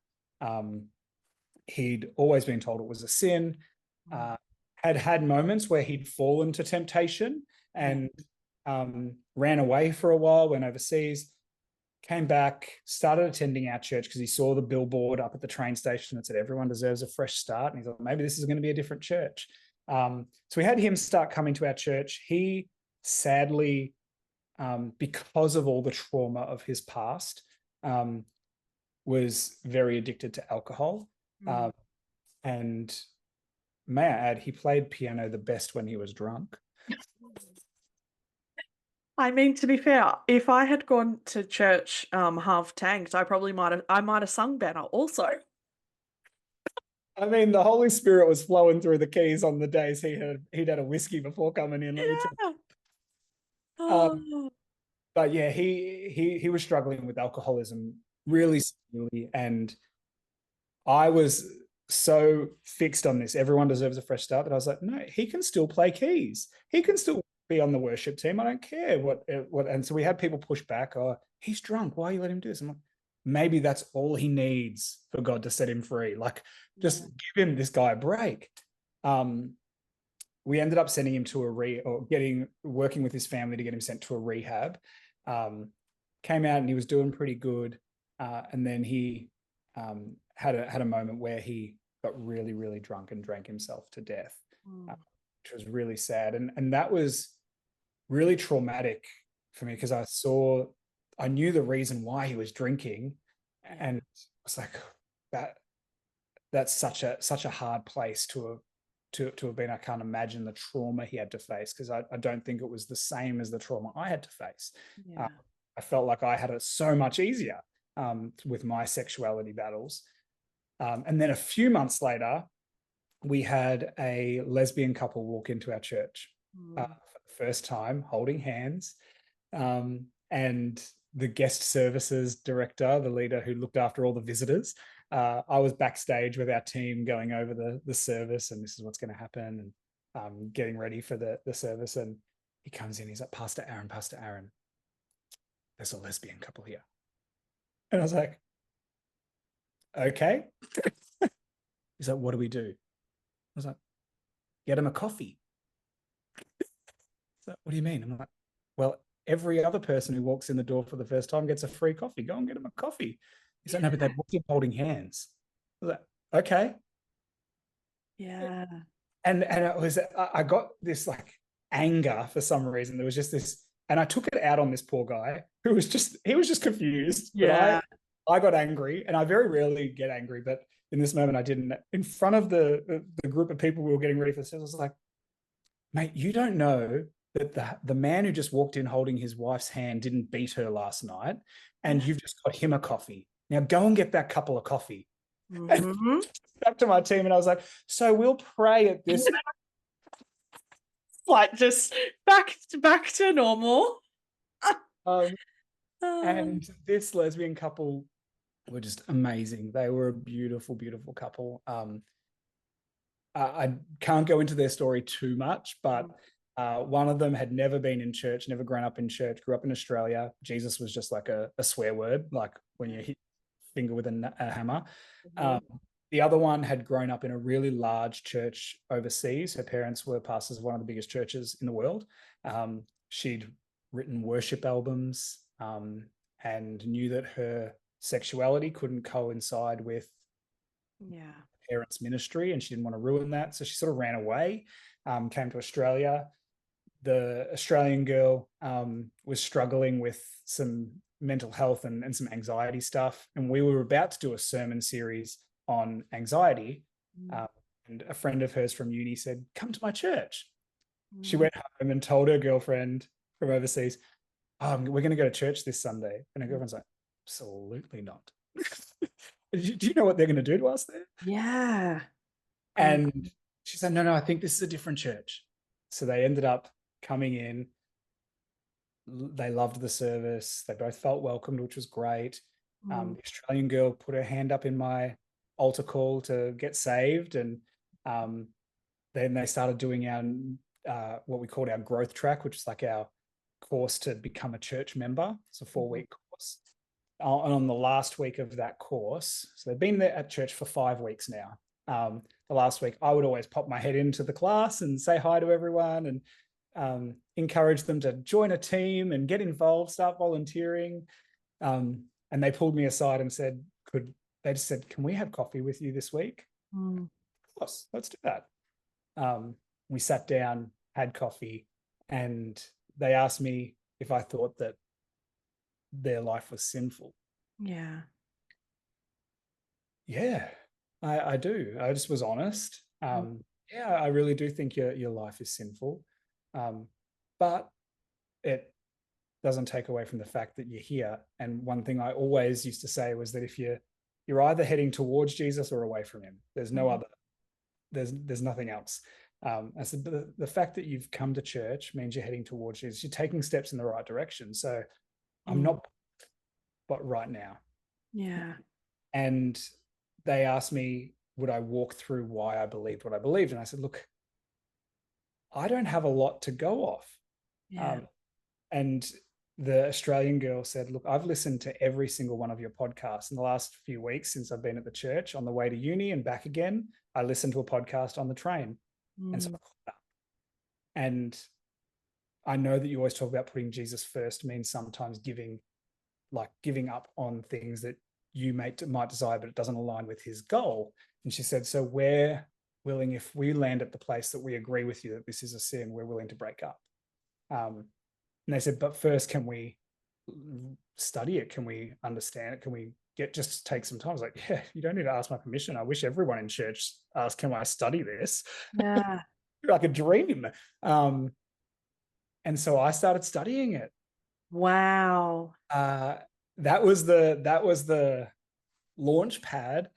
He'd always been told it was a sin. Had moments where he'd fallen to temptation and ran away for a while, went overseas, came back, started attending our church because he saw the billboard up at the train station that said everyone deserves a fresh start. And he thought maybe this is going to be a different church. So we had him start coming to our church. He sadly because of all the trauma of his past, was very addicted to alcohol. And may I add, he played piano the best when he was drunk. I mean, to be fair, if I had gone to church half tanked, I might have sung better also. I mean, the Holy Spirit was flowing through the keys on the days he'd had a whiskey before coming in. Let me tell you. Oh. But yeah, he was struggling with alcoholism really severely, and I was so fixed on this. Everyone deserves a fresh start. That I was like, no, he can still play keys. He can still be on the worship team. I don't care what. And so we had people push back. Oh, he's drunk. Why are you letting him do this? I'm like, maybe that's all he needs for God to set him free. Like, just give him this guy a break. We ended up sending him to working with his family to get him sent to a rehab. Came out and he was doing pretty good. And then he had a moment where he got really, really drunk and drank himself to death, which was really sad. And that was really traumatic for me, because I knew the reason why he was drinking, and I was like, that's such a hard place to have been. I can't imagine the trauma he had to face, because I don't think it was the same as the trauma I had to face. I felt like I had it so much easier with my sexuality battles. And then a few months later, we had a lesbian couple walk into our church for the first time, holding hands. And the guest services director, the leader who looked after all the visitors, I was backstage with our team going over the service, and this is what's going to happen, and getting ready for the service. And he comes in, he's like, Pastor Aaron, there's a lesbian couple here. And I was like, okay. He's like, what do we do? I was like, get him a coffee. So, what do you mean? I'm like, well, every other person who walks in the door for the first time gets a free coffee. Go and get him a coffee. He's like, no, but they walked in holding hands. I was like, okay. Yeah. And I got this like anger for some reason. There was just this, and I took it out on this poor guy who was just confused. Yeah. But I got angry, and I very rarely get angry, but in this moment I didn't. In front of the group of people we were getting ready for the service, I was like, mate, you don't know that the man who just walked in holding his wife's hand didn't beat her last night, and you've just got him a coffee. Now go and get that couple of coffee. Back to my team, and I was like, so we'll pray at this. Like, just back to normal. And this lesbian couple were just amazing. They were a beautiful, beautiful couple. I can't go into their story too much, but one of them had never been in church, never grown up in church, grew up in Australia. Jesus was just like a swear word, like when you hit finger with a hammer. The other one had grown up in a really large church overseas. Her parents were pastors of one of the biggest churches in the world. She'd written worship albums, and knew that her sexuality couldn't coincide with parents' ministry, and she didn't want to ruin that. So she sort of ran away, came to Australia. The Australian girl was struggling with some mental health and some anxiety stuff. And we were about to do a sermon series on anxiety. And a friend of hers from uni said, come to my church. She went home and told her girlfriend from overseas, we're going to go to church this Sunday. And her girlfriend's like, absolutely not. Do you know what they're going to do to us there? Yeah. And she said, no, I think this is a different church. So they ended up coming in. They loved the service. They both felt welcomed, which was great. The Australian girl put her hand up in my altar call to get saved. And then they started doing our what we called our growth track, which is like our course to become a church member. It's a 4-week course. And on the last week of that course, so they've been there at church for 5 weeks now. The last week, I would always pop my head into the class and say hi to everyone, and encourage them to join a team and get involved, start volunteering. And they pulled me aside and said, can we have coffee with you this week? Of course, let's do that. We sat down, had coffee, and they asked me if I thought that their life was sinful. Yeah. Yeah, I do. I just was honest. Yeah, I really do think your life is sinful. But it doesn't take away from the fact that you're here. And one thing I always used to say was that if you're either heading towards Jesus or away from him. There's no other. There's nothing else. I said the fact that you've come to church means you're heading towards Jesus. You're taking steps in the right direction. So I'm not, but right now. Yeah. And they asked me, would I walk through why I believed what I believed? And I said, look, I don't have a lot to go off. Yeah. And the Australian girl said, look, I've listened to every single one of your podcasts in the last few weeks since I've been at the church on the way to uni and back again. I listened to a podcast on the train. And so I caught up. And I know that you always talk about putting Jesus first means sometimes giving up on things that you might desire, but it doesn't align with his goal. And she said, so we're willing, if we land at the place that we agree with you that this is a sin, we're willing to break up. And they said, but first, can we study it? Can we understand it? Can we just take some time? I was like, yeah, you don't need to ask my permission. I wish everyone in church asked, can I study this? Yeah. Like a dream. And so I started studying it. Wow. That was the launch pad.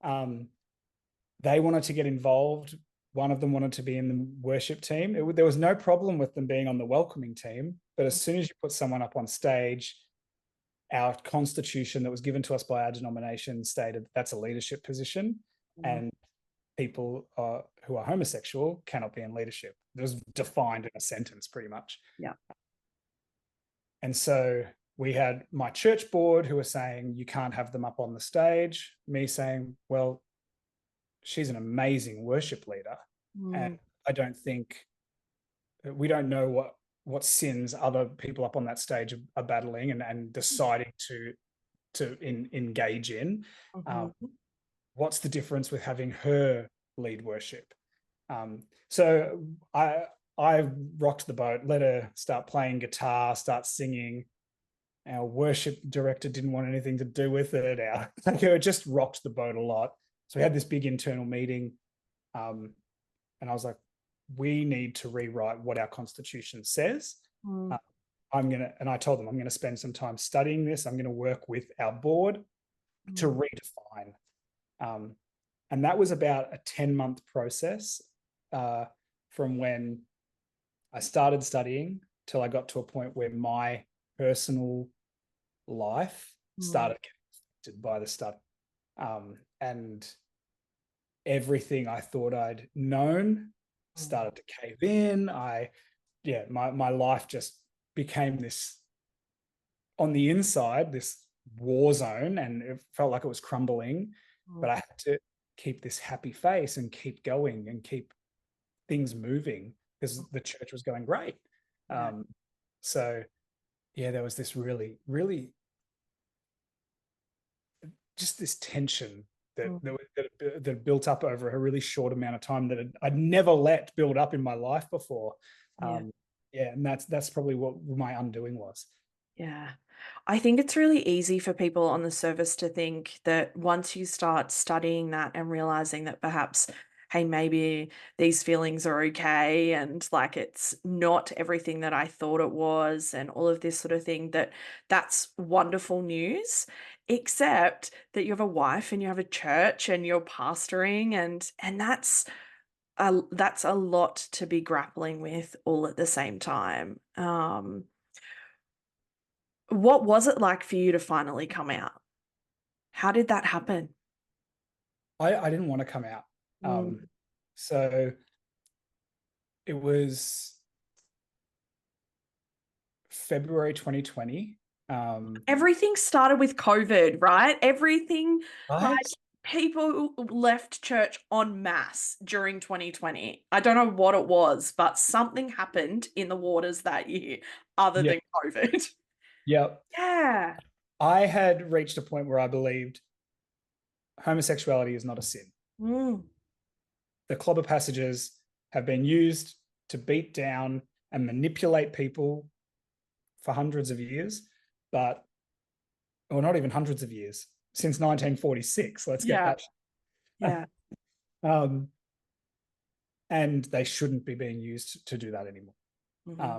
They wanted to get involved. One of them wanted to be in the worship team. There was no problem with them being on the welcoming team, but as soon as you put someone up on stage, our constitution that was given to us by our denomination stated that's a leadership position, and people who are homosexual cannot be in leadership. It was defined in a sentence pretty much. Yeah. And so we had my church board who were saying, you can't have them up on the stage. Me saying, well, she's an amazing worship leader. And I don't think, we don't know what sins other people up on that stage are battling and deciding to engage in. What's the difference with having her lead worship? So I rocked the boat, let her start playing guitar, start singing. Our worship director didn't want anything to do with it. It just rocked the boat a lot. So we had this big internal meeting, and I was like, we need to rewrite what our constitution says. And I told them, I'm going to spend some time studying this. I'm going to work with our board to redefine. And that was about a 10-month process from when I started studying till I got to a point where my personal life started getting affected by the study. And everything I thought I'd known started to cave in. My life just became this, on the inside, this war zone, and it felt like it was crumbling, but I had to keep this happy face and keep going and keep things moving because the church was going great. So yeah, there was this really, really just this tension that built up over a really short amount of time that I'd never let build up in my life before. And that's probably what my undoing was. Yeah. I think it's really easy for people on the surface to think that once you start studying that and realizing that perhaps, hey, maybe these feelings are okay and like it's not everything that I thought it was and all of this sort of thing, that's wonderful news, except that you have a wife and you have a church and you're pastoring and that's a lot to be grappling with all at the same time. What was it like for you to finally come out? How did that happen? I didn't want to come out. So it was February 2020. Everything started with COVID, right? Everything, like Right? people left church en masse during 2020. I don't know what it was, but something happened in the waters that year other Yeah. than COVID. Yep. Yeah. I had reached a point where I believed homosexuality is not a sin. The clobber passages have been used to beat down and manipulate people for hundreds of years, but, or not even hundreds of years, since 1946. Let's get that. Yeah. And they shouldn't be being used to do that anymore. Mm-hmm.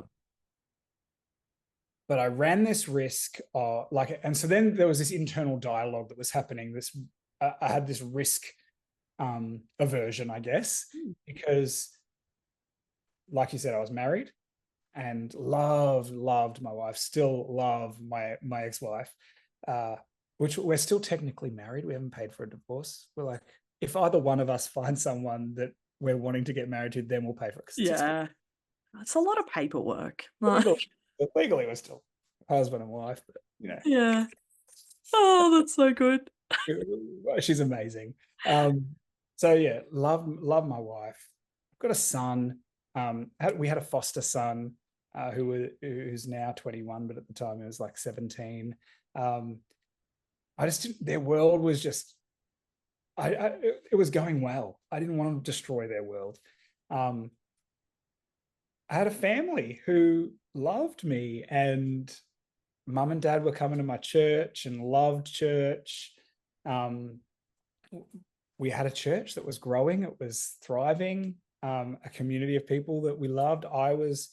But I ran this risk of and so then there was this internal dialogue that was happening. I had this risk aversion, I guess, because, like you said, I was married and loved my wife, still love my ex-wife, which we're still technically married. We haven't paid for a divorce. We're like, if either one of us finds someone that we're wanting to get married to, then we'll pay for it. Yeah. That's a lot of paperwork. Legally, we're still husband and wife, but Yeah. Oh, that's so good. she's amazing. So yeah, love my wife. I've got a son. We had a foster son who's now 21, but at the time he was like 17. I just didn't, their world was just, it was going well. I didn't want to destroy their world. I had a family who loved me, and mum and dad were coming to my church and loved church. We had a church that was growing. It was thriving, a community of people that we loved. I was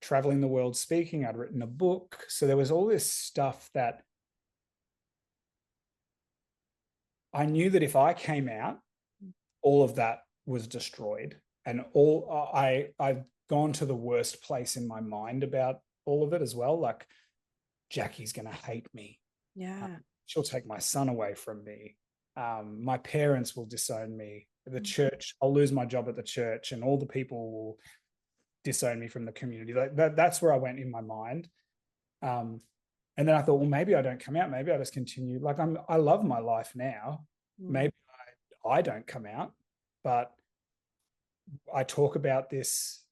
traveling the world speaking. I'd written a book. So there was all this stuff that I knew that if I came out, all of that was destroyed. And I've gone to the worst place in my mind about all of it as well. Like, Jackie's going to hate me. Yeah. She'll take my son away from me. My parents will disown me. The church, I'll lose my job at the church, and all the people will disown me from the community. That's where I went in my mind. And then I thought, well, maybe I don't come out. Maybe I just continue. Like, I love my life now. Maybe I don't come out, but I talk about this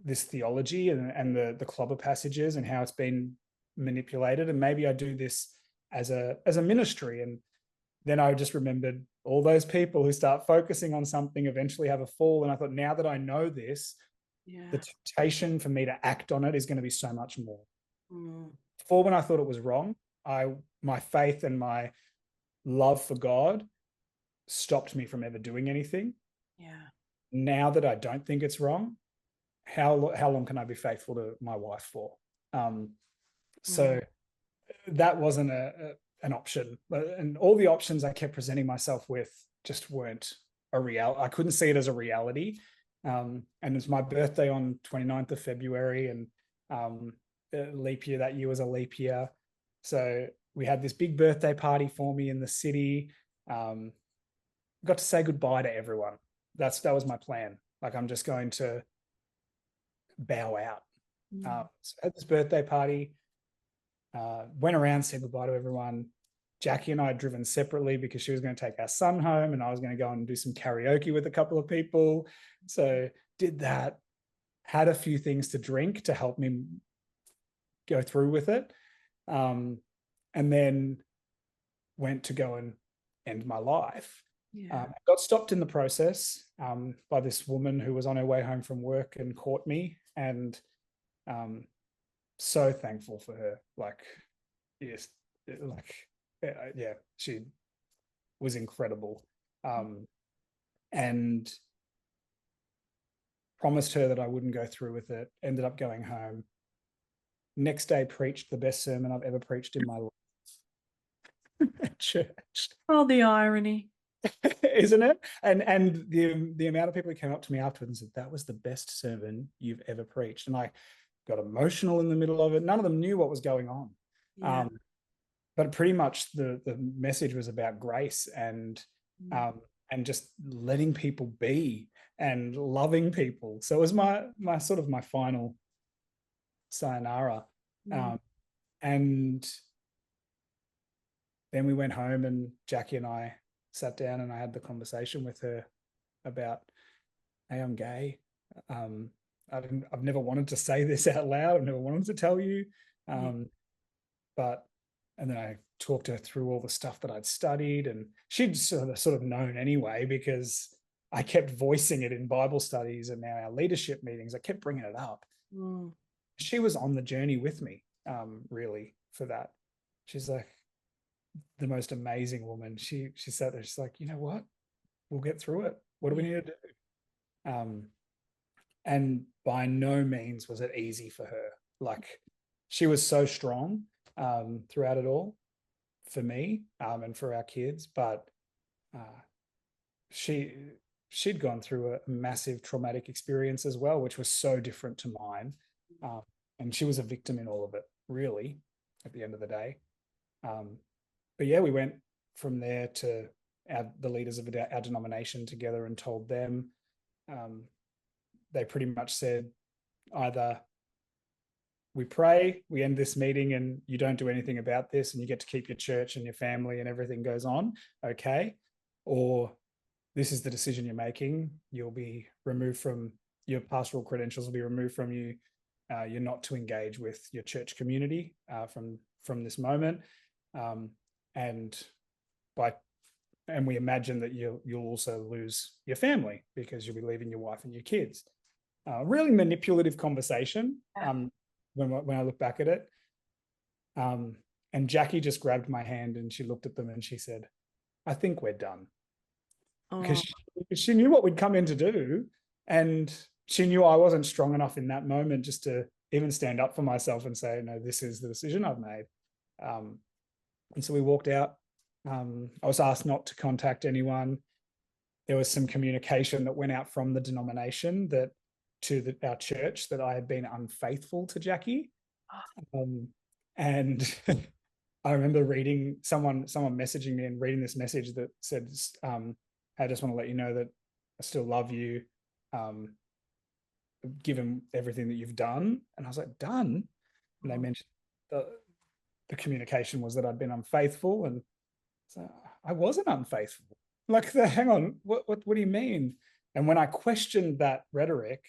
this theology and the clobber passages and how it's been manipulated, and maybe I do this as a ministry. And then I just remembered all those people who start focusing on something eventually have a fall. And I thought, now that I know this, the temptation for me to act on it is going to be so much more. Before, when I thought it was wrong, my faith and my love for God stopped me from ever doing anything. Now that I don't think it's wrong, how long can I be faithful to my wife for? So that wasn't an option. And all the options I kept presenting myself with just weren't a reality. I couldn't see it as a reality. And it's my birthday on 29th of February, and leap year that year was a leap year. So we had this big birthday party for me in the city. Got to say goodbye to everyone. That was my plan. Like, I'm just going to bow out. So I had this birthday party, went around, said goodbye to everyone. Jackie and I had driven separately because she was going to take our son home, and I was going to go and do some karaoke with a couple of people. So did that, had a few things to drink to help me go through with it. And then went to go and end my life. Got stopped in the process by this woman who was on her way home from work and caught me. And so thankful for her. She was incredible. And promised her that I wouldn't go through with it. Ended up going home. Next day, preached the best sermon I've ever preached in my life at church. Oh, the irony. Isn't it? And the amount of people who came up to me afterwards and said, that was the best sermon you've ever preached. And I got emotional in the middle of it. None of them knew what was going on. But pretty much the message was about grace and just letting people be and loving people. So it was my sort of my final sayonara. And then we went home, and Jackie and I sat down, and I had the conversation with her about, hey, I'm gay. I've never wanted to say this out loud. I've never wanted to tell you. And then I talked her through all the stuff that I'd studied, and she'd sort of known anyway, because I kept voicing it in Bible studies and now our leadership meetings. I kept bringing it up. she was on the journey with me, really, for that. She's like the most amazing woman. She sat there, she's like, you know what? We'll get through it. What do we need to do? And by no means was it easy for her. Like, she was so strong throughout it all for me and for our kids, but she'd gone through a massive traumatic experience as well, which was so different to mine. And she was a victim in all of it, really, at the end of the day. But yeah, we went from there to the leaders of our denomination together and told them. They pretty much said, either we pray, we end this meeting, and you don't do anything about this, and you get to keep your church and your family and everything goes on, okay? Or this is the decision you're making. You'll be removed from your pastoral credentials, will be removed from you. You're not to engage with your church community from this moment, and we imagine that you'll also lose your family because you'll be leaving your wife and your kids. Really manipulative conversation. When I look back at it, and Jackie just grabbed my hand and she looked at them and she said, "I think we're done." Because she knew what we'd come in to do, and she knew I wasn't strong enough in that moment just to even stand up for myself and say, no, this is the decision I've made. And so we walked out. I was asked not to contact anyone. There was some communication that went out from the denomination to our church that I had been unfaithful to Jackie. And I remember reading someone messaging me and reading this message that said, I just want to let you know that I still love you, given everything that you've done. And I was like, done? And they mentioned the communication was that I'd been unfaithful. And so I wasn't unfaithful. Like, hang on, what do you mean? And when I questioned that rhetoric,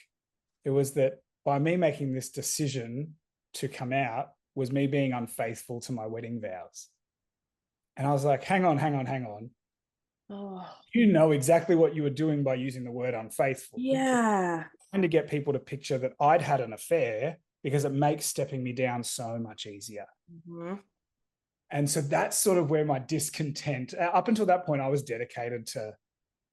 it was that by me making this decision to come out was me being unfaithful to my wedding vows. And I was like, hang on. Oh. You know exactly what you were doing by using the word unfaithful. Yeah. Trying to get people to picture that I'd had an affair because it makes stepping me down so much easier. Mm-hmm. And so that's sort of where my discontent, up until that point, I was dedicated to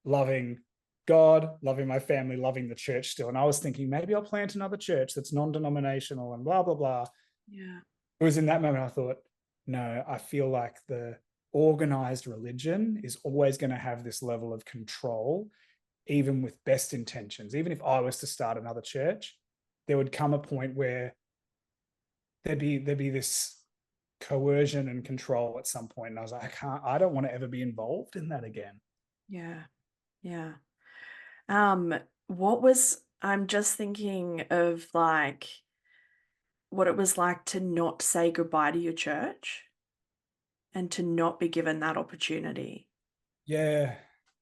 loving God, loving my family, loving the church still. And I was thinking, maybe I'll plant another church that's non-denominational and blah, blah, blah. Yeah. It was in that moment I thought, no, I feel like the organized religion is always going to have this level of control, even with best intentions. Even if I was to start another church, there would come a point where there'd be this coercion and control at some point. And I was like, I don't want to ever be involved in that again. Yeah. Yeah. I'm just thinking of like what it was like to not say goodbye to your church and to not be given that opportunity. Yeah,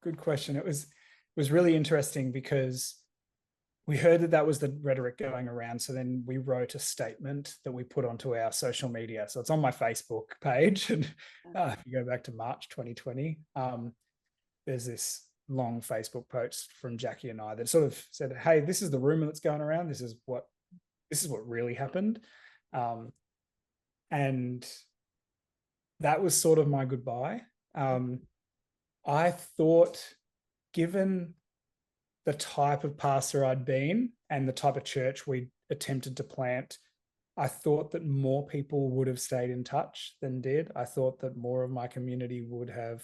good question. It was really interesting because we heard that was the rhetoric going around. So then we wrote a statement that we put onto our social media. So it's on my Facebook page. And if you go back to March 2020, there's this long Facebook post from Jackie and I that sort of said, hey, this is the rumor that's going around. This is what really happened. And that was sort of my goodbye. I thought, given the type of pastor I'd been and the type of church we attempted to plant, I thought that more people would have stayed in touch than did. I thought that more of my community would have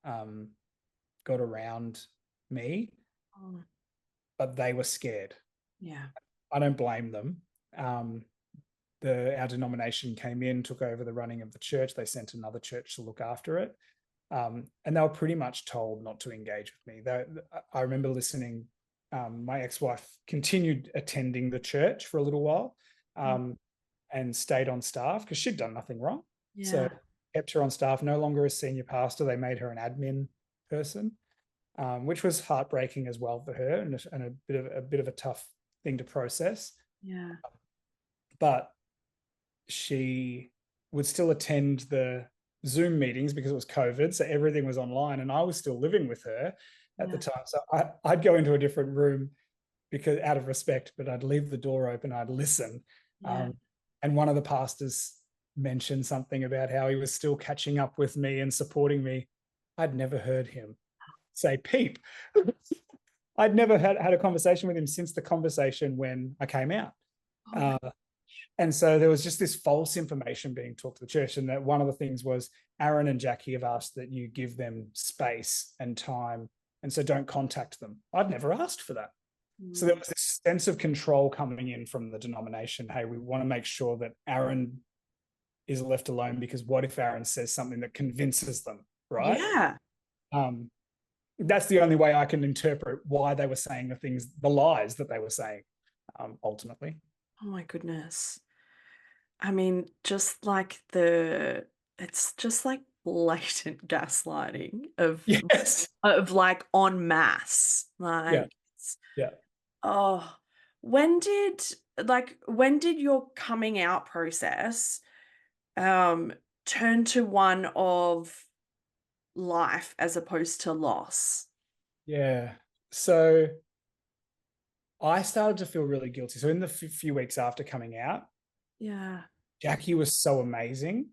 got around me, but they were scared. Yeah. I don't blame them. Our denomination came in, took over the running of the church. They sent another church to look after it. And they were pretty much told not to engage with me. I remember listening. My ex-wife continued attending the church for a little while and stayed on staff because she'd done nothing wrong. Yeah. So kept her on staff, no longer a senior pastor. They made her an admin person, which was heartbreaking as well for her and a bit of a tough thing to process. Yeah. But she would still attend the Zoom meetings because it was COVID, so everything was online, and I was still living with her at the time. So I'd go into a different room because out of respect, but I'd leave the door open, I'd listen, Yeah. And one of the pastors mentioned something about how he was still catching up with me and supporting me. I'd never heard him say peep. I'd never had a conversation with him since the conversation when I came out. Oh, And so there was just this false information being talked to the church. And that one of the things was Aaron and Jackie have asked that you give them space and time. And so don't contact them. I'd never asked for that. So there was this sense of control coming in from the denomination. Hey, we want to make sure that Aaron is left alone, because what if Aaron says something that convinces them, right? yeah. That's the only way I can interpret why they were saying the lies that they were saying, ultimately. Oh my goodness. I mean, it's just like blatant gaslighting Yes. of like en masse. Yeah. Like, it's, Yeah. oh, when did when did your coming out process turn to one of life as opposed to loss? Yeah. So I started to feel really guilty. So in the few weeks after coming out, Yeah. Jackie was so amazing.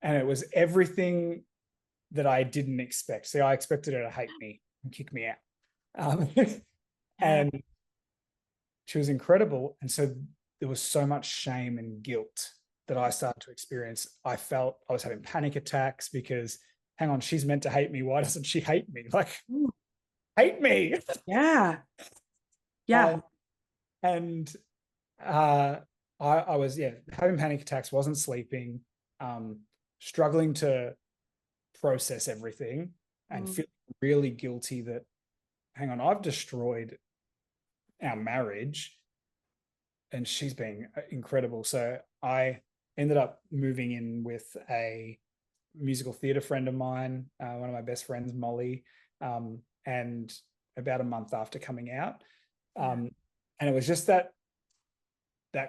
And it was everything that I didn't expect. See, I expected her to hate me and kick me out. Yeah. And she was incredible. And so there was so much shame and guilt that I started to experience. I felt I was having panic attacks because, hang on, she's meant to hate me. Why doesn't she hate me? Like, Ooh. hate me. Yeah. Yeah. And I was, having panic attacks, wasn't sleeping, struggling to process everything, and Mm. feel really guilty that, hang on, I've destroyed our marriage and she's being incredible. So I ended up moving in with a musical theater friend of mine, one of my best friends, Molly, and about a month after coming out. Yeah. And it was just that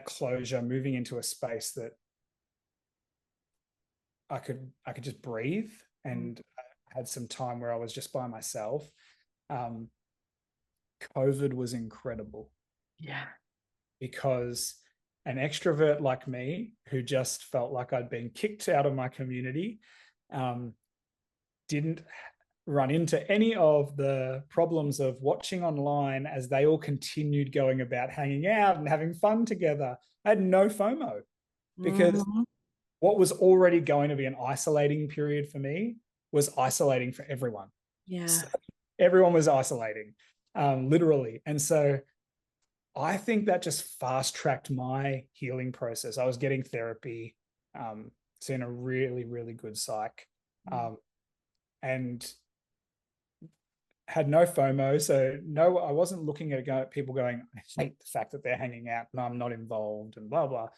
closure, moving into a space that I could just breathe, Mm. and I had some time where I was just by myself. Um, COVID was incredible Yeah. because an extrovert like me, who just felt like I'd been kicked out of my community, didn't run into any of the problems of watching online as they all continued going about hanging out and having fun together. I had no FOMO, because Mhm. what was already going to be an isolating period for me was isolating for everyone. Yeah. So everyone was isolating, literally. And so I think that just fast tracked my healing process. I was getting therapy, seeing a really, really good psych, and had no FOMO. So no, I wasn't looking at people going, I hate the fact that they're hanging out and I'm not involved and blah, blah.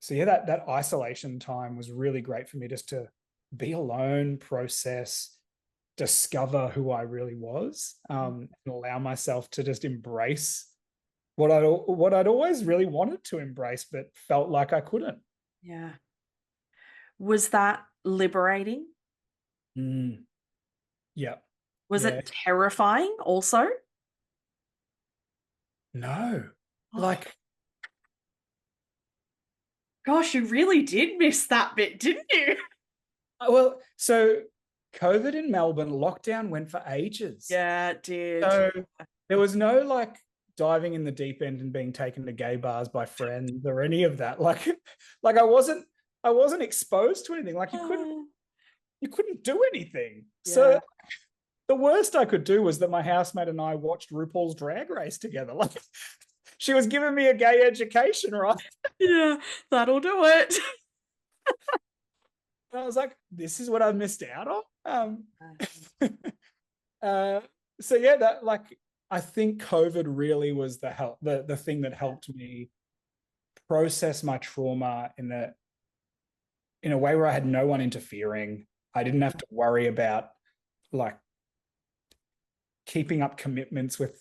So yeah, that isolation time was really great for me, just to be alone, process, discover who I really was, and allow myself to just embrace what I'd always really wanted to embrace, but felt like I couldn't. Yeah. Was that liberating? Yeah. Was Yeah. it terrifying also? No. Oh, Like, gosh, you really did miss that bit, didn't you? well, so COVID in Melbourne, lockdown went for ages. Yeah, it did. So there was no like diving in the deep end and being taken to gay bars by friends or any of that. Like I wasn't exposed to anything. Like you couldn't do anything. So Yeah. the worst I could do was that my housemate and I watched RuPaul's Drag Race together. Like, she was giving me a gay education, right? Yeah, that'll do it. And I was like, this is what I missed out on. uh, so yeah, that, like, I think COVID really was the thing that helped me process my trauma in a way where I had no one interfering. I didn't have to worry about like keeping up commitments with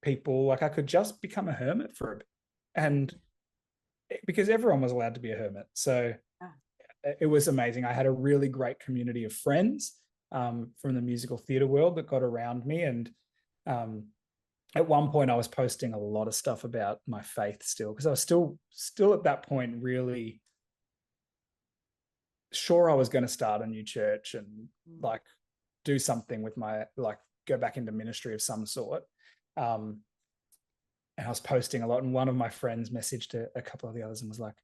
people. Like, I could just become a hermit for a bit, and because everyone was allowed to be a hermit. So it was amazing. I had a really great community of friends, from the musical theatre world that got around me, and at one point I was posting a lot of stuff about my faith still, because I was still at that point really sure I was going to start a new church and like do something with my, like, go back into ministry of some sort. And I was posting a lot, and one of my friends messaged a couple of the others and was like,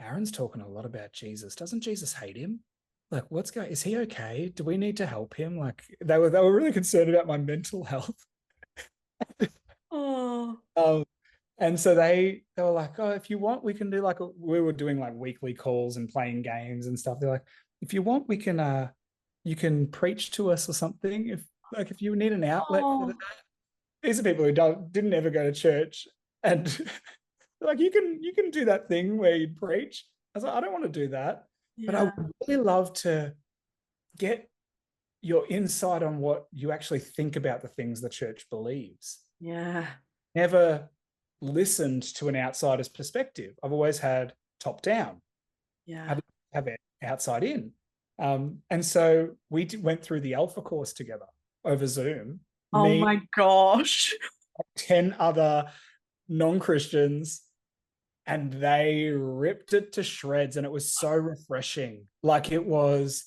Aaron's talking a lot about Jesus. Doesn't Jesus hate him? Like, what's going, is he okay? Do we need to help him? Like, they were really concerned about my mental health. Oh, And so they were like, oh, if you want, we can do like we were doing like weekly calls and playing games and stuff. They're like, if you want, we can you can preach to us or something. If you need an outlet for that. oh, These are people who didn't ever go to church, and like, you can do that thing where you preach. I was like, I don't want to do that, but I yeah, would really love to get your insight on what you actually think about the things the church believes. yeah, Never listened to an outsider's perspective. I've always had top down. yeah. I'd have it outside in. And so we went through the Alpha course together over Zoom. Oh Me, my gosh. 10 other non-Christians, and they ripped it to shreds, and it was so refreshing. Like, it was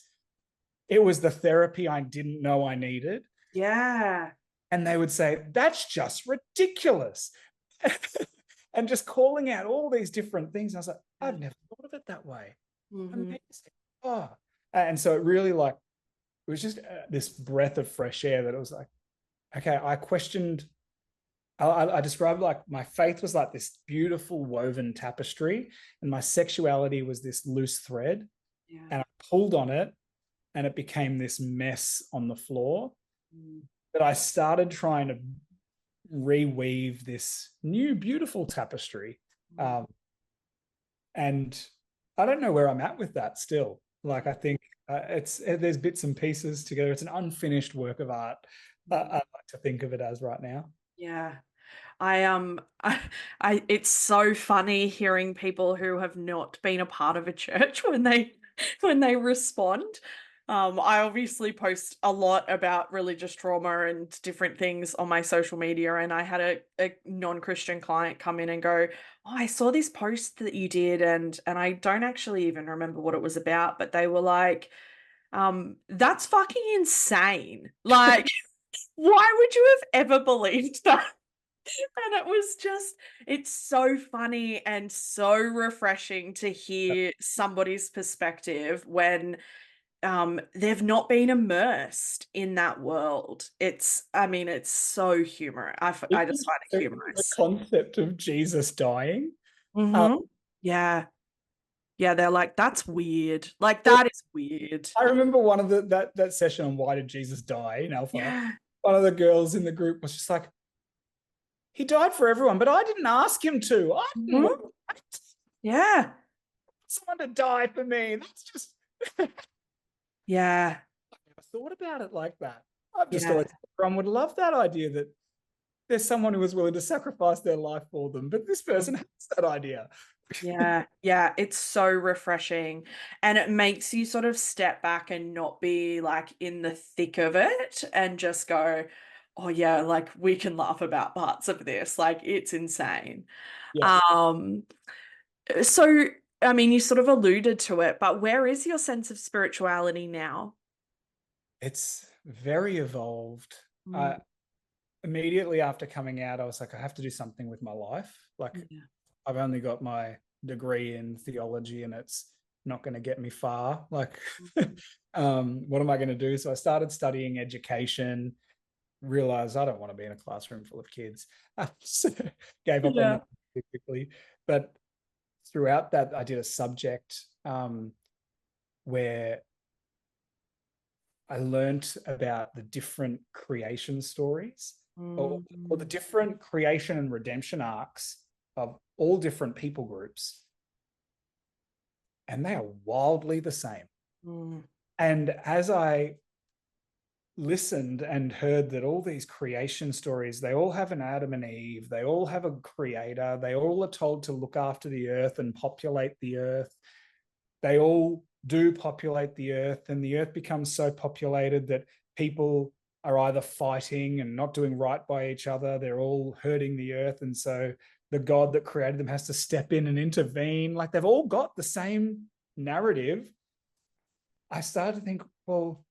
the therapy I didn't know I needed. Yeah, And they would say, that's just ridiculous. And just calling out all these different things. And I was like, I've never thought of it that way. Amazing. Oh, and so it really, like, it was just this breath of fresh air that it was like, okay, I questioned, I described like my faith was like this beautiful woven tapestry, and my sexuality was this loose thread. yeah. And I pulled on it, and it became this mess on the floor. But I started trying to reweave this new beautiful tapestry. And I don't know where I'm at with that still. Like, I think there's bits and pieces together. It's an unfinished work of art. I like to think of it as right now. Yeah. It's so funny hearing people who have not been a part of a church when they respond. I obviously post a lot about religious trauma and different things on my social media, and I had a non-Christian client come in and go, "Oh, I saw this post that you did, and I don't actually even remember what it was about, but they were like, that's fucking insane. Like, why would you have ever believed that?" And it was just, it's so funny and so refreshing to hear somebody's perspective when they've not been immersed in that world. I mean, it's so humorous. I just find it The humorous. concept of Jesus dying. Yeah. Yeah, they're like, that's weird. Like, that is weird. I remember one of that session on why did Jesus die in Alpha. Yeah. One of the girls in the group was just like, he died for everyone, but I didn't ask him to. I didn't want Yeah. someone to die for me. That's just, Yeah. I never thought about it like that. I've just Yeah. always thought everyone would love that idea that there's someone who was willing to sacrifice their life for them, but this person has that idea. Yeah, yeah, it's so refreshing, and it makes you sort of step back and not be like in the thick of it and just go, oh yeah, like we can laugh about parts of this, like it's insane. Yeah. Um, so I mean, you sort of alluded to it, but where is your sense of spirituality now? It's very evolved. Mm, Immediately after coming out, I was like, I have to do something with my life. Like, yeah. I've only got my degree in theology, and it's not going to get me far. Like, what am I going to do? So I started studying education, realized I don't want to be in a classroom full of kids. So gave up on Yeah. that pretty quickly. But throughout that, I did a subject where I learned about the different creation stories, or the different creation and redemption arcs of all different people groups. And they are wildly the same. And as I listened and heard that all these creation stories, they all have an Adam and Eve, they all have a creator, they all are told to look after the earth and populate the earth. They all do populate the earth, and the earth becomes so populated that people are either fighting and not doing right by each other. They're all hurting the earth. And so the God that created them has to step in and intervene. Like they've all got the same narrative. I started to think, well,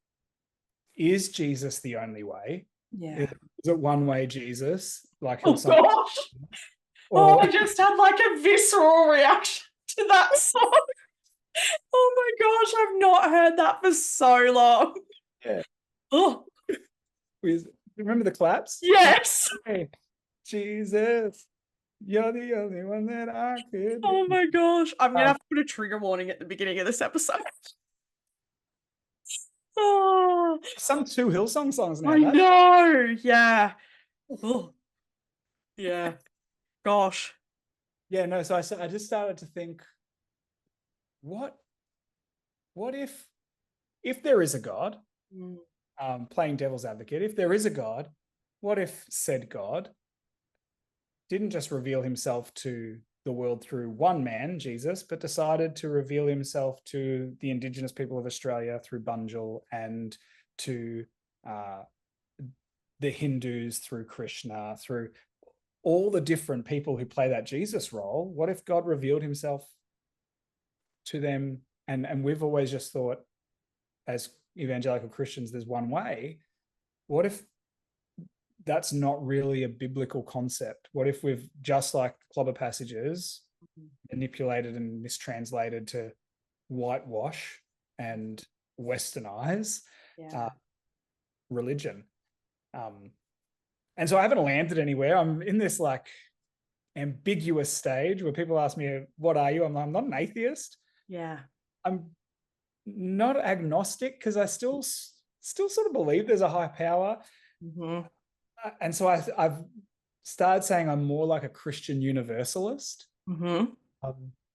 is Jesus the only way? Yeah. Is it one way Jesus? Like Oh gosh. Oh, I just had like a visceral reaction to that song. Oh my gosh, I've not heard that for so long. Yeah. Oh. Remember the claps? Yes. Hey, Jesus, you're the only one that I could. Oh my gosh. I'm going to have to put a trigger warning at the beginning of this episode. Oh, some two Hillsong songs now. I know. Yeah. Oh. Yeah. Gosh. Yeah, no, so I just started to think, what if there is a God, playing devil's advocate, if there is a God, what if said God didn't just reveal himself to the world through one man, Jesus, but decided to reveal himself to the Indigenous people of Australia through Bunjil and to the Hindus through Krishna, through all the different people who play that Jesus role? What if God revealed himself to them? And we've always just thought, as evangelical Christians, there's one way. What if that's not really a biblical concept? What if we've, just like clobber passages, manipulated and mistranslated to whitewash and westernize religion? And so I haven't landed anywhere. I'm in this like ambiguous stage where people ask me, what are you? I'm not an atheist. Yeah. I'm not agnostic because I still sort of believe there's a high power. And so I've started saying I'm more like a Christian universalist.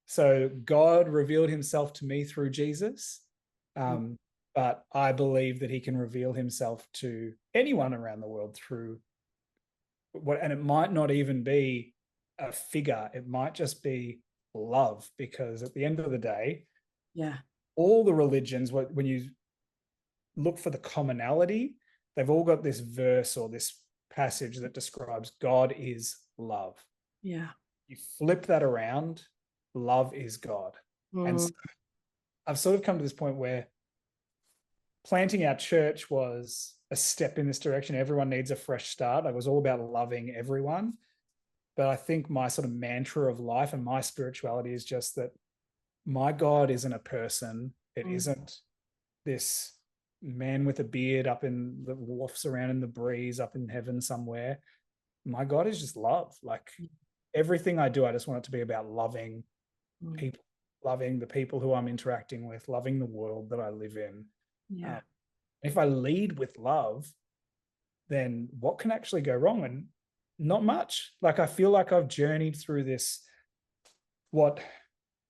So God revealed himself to me through Jesus. But I believe that he can reveal himself to anyone around the world through and it might not even be a figure. It might just be love, because at the end of the day, all the religions, when you look for the commonality, they've all got this verse or this passage that describes God is love. Yeah. You flip that around, love is God. And so I've sort of come to this point where planting our church was a step in this direction. Everyone needs a fresh start. I was all about loving everyone. But I think my sort of mantra of life and my spirituality is just that my God isn't a person. It isn't this man with a beard up in the wafts around in the breeze up in heaven somewhere. My God is just love. Like everything I do, I just want it to be about loving people, loving the people who I'm interacting with, loving the world that I live in. Yeah. If I lead with love, then what can actually go wrong? And not much. Like I feel like I've journeyed through this, what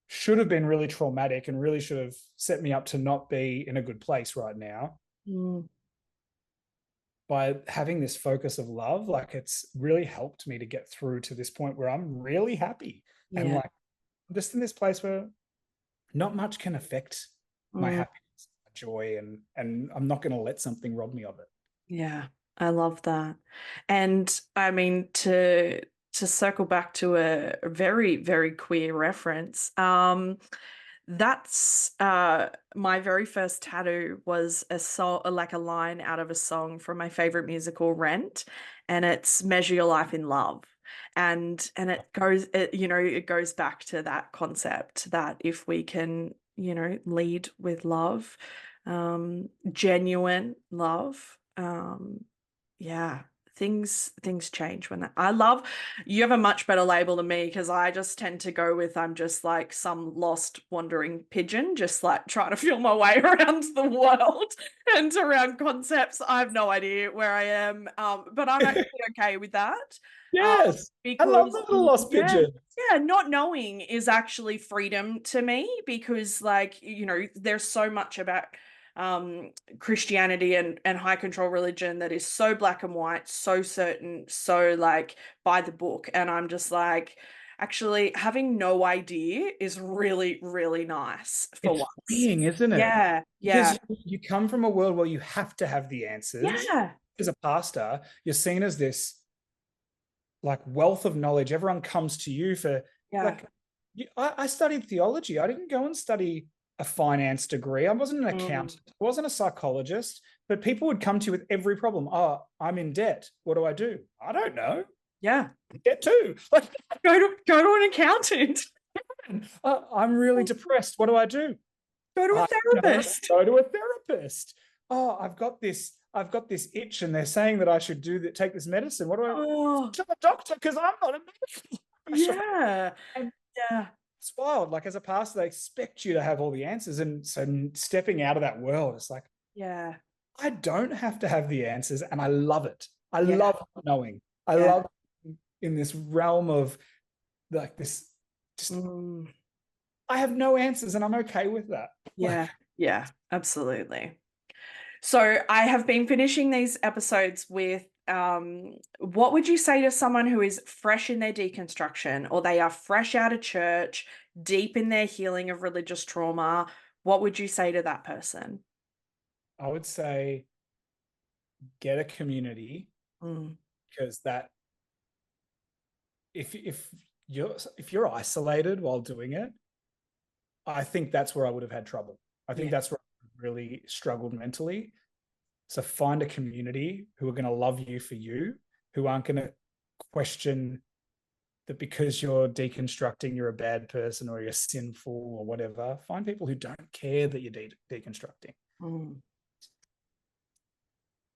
should have been really traumatic and really should have set me up to not be in a good place right now. By having this focus of love, like it's really helped me to get through to this point where I'm really happy. And like I'm just in this place where not much can affect my happiness, my joy, and I'm not going to let something rob me of it. Yeah, I love that. And I mean, to circle back to a very, very queer reference, that's my very first tattoo was a song, like a line out of a song from my favorite musical, Rent, and it's "Measure Your Life in Love." And it goes back to that concept that if we can, lead with love, genuine love, things change when you have a much better label than me, because I just tend to go with I'm just like some lost wandering pigeon, just like trying to feel my way around the world and around concepts. I have no idea where I am, but I'm actually okay with that. Yes, because, I love the little lost pigeon. Yeah, not knowing is actually freedom to me, because there's so much about Christianity and high control religion that is so black and white, so certain, so like by the book. And I'm just like, actually having no idea is really, really nice for it's once. freeing, isn't it? Yeah. Because you come from a world where you have to have the answers. Yeah. as a pastor, you're seen as this like wealth of knowledge. Everyone comes to you for like. I studied theology. I didn't go and study a finance degree. I wasn't an accountant. I wasn't a psychologist. But people would come to you with every problem. Oh, I'm in debt. What do I do? I don't know. Yeah. Debt too. Like, go to an accountant. I'm really depressed. What do I do? Go to a therapist. Go to a therapist. Oh, I've got this itch, and they're saying that I should take this medicine. What do I to the doctor? Because I'm not a medical. Yeah. And yeah. It's wild. Like, as a pastor, they expect you to have all the answers. And so stepping out of that world, it's like, yeah, I don't have to have the answers. And I love it. I love knowing. I love in this realm of like this, just I have no answers and I'm okay with that. Yeah, absolutely. So I have been finishing these episodes with what would you say to someone who is fresh in their deconstruction, or they are fresh out of church, deep in their healing of religious trauma? What would you say to that person? I would say get a community, because that if you're isolated while doing it, I think that's where I would have had trouble. I think that's where I really struggled mentally. So find a community who are going to love you for you, who aren't going to question that because you're deconstructing, you're a bad person or you're sinful or whatever. Find people who don't care that you're deconstructing.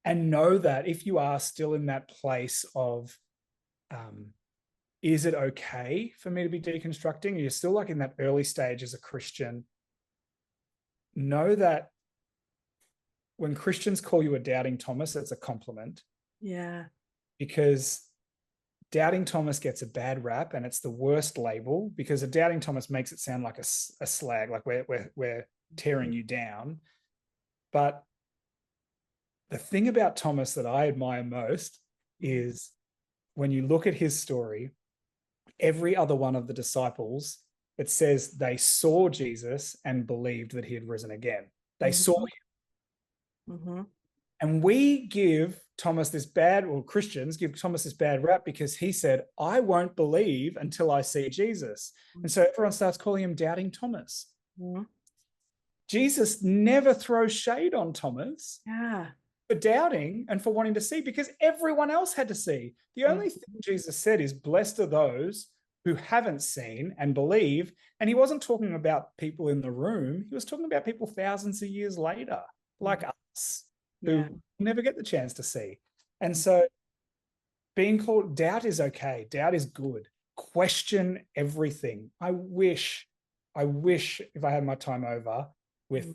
And know that if you are still in that place of, is it okay for me to be deconstructing? You're still like in that early stage as a Christian. Know that when Christians call you a doubting Thomas, it's a compliment. Yeah. Because doubting Thomas gets a bad rap, and it's the worst label, because a doubting Thomas makes it sound like a slag, like we're tearing you down. But the thing about Thomas that I admire most is when you look at his story, every other one of the disciples, it says they saw Jesus and believed that he had risen again. They saw him. And we give Thomas this bad, or Christians give Thomas this bad rap because he said, I won't believe until I see Jesus. And so everyone starts calling him doubting Thomas. Jesus never throws shade on Thomas for doubting and for wanting to see, because everyone else had to see. The only thing Jesus said is, blessed are those who haven't seen and believe. And he wasn't talking about people in the room. He was talking about people thousands of years later, like us, who never get the chance to see. And so being called, doubt is okay. Doubt is good. Question everything. I wish if I had my time over with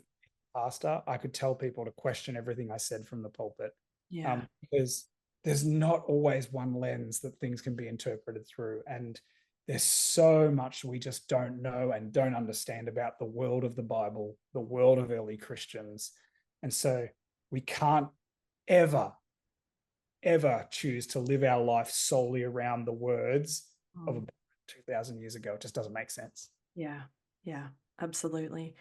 pastor, I could tell people to question everything I said from the pulpit. Because there's not always one lens that things can be interpreted through. And there's so much we just don't know and don't understand about the world of the Bible, the world of early Christians. And so we can't ever choose to live our life solely around the words of 2,000 years ago. It just doesn't make sense. Yeah, absolutely.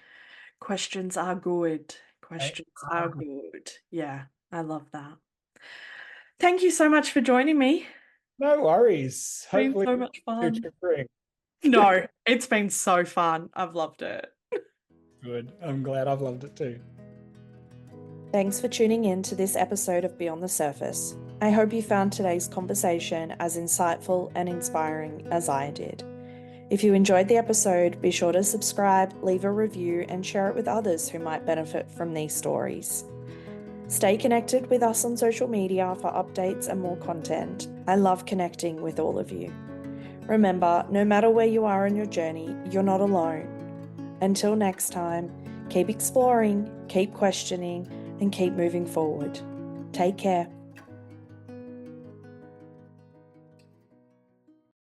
Questions are good. Questions are good. Yeah, I love that. Thank you so much for joining me. No worries. It's been so much fun. No, it's been so fun. I've loved it. Good. I'm glad I've loved it too. Thanks for tuning in to this episode of Beyond the Surface. I hope you found today's conversation as insightful and inspiring as I did. If you enjoyed the episode, be sure to subscribe, leave a review, and share it with others who might benefit from these stories. Stay connected with us on social media for updates and more content. I love connecting with all of you. Remember, no matter where you are in your journey, you're not alone. Until next time, keep exploring, keep questioning, and keep moving forward. Take care.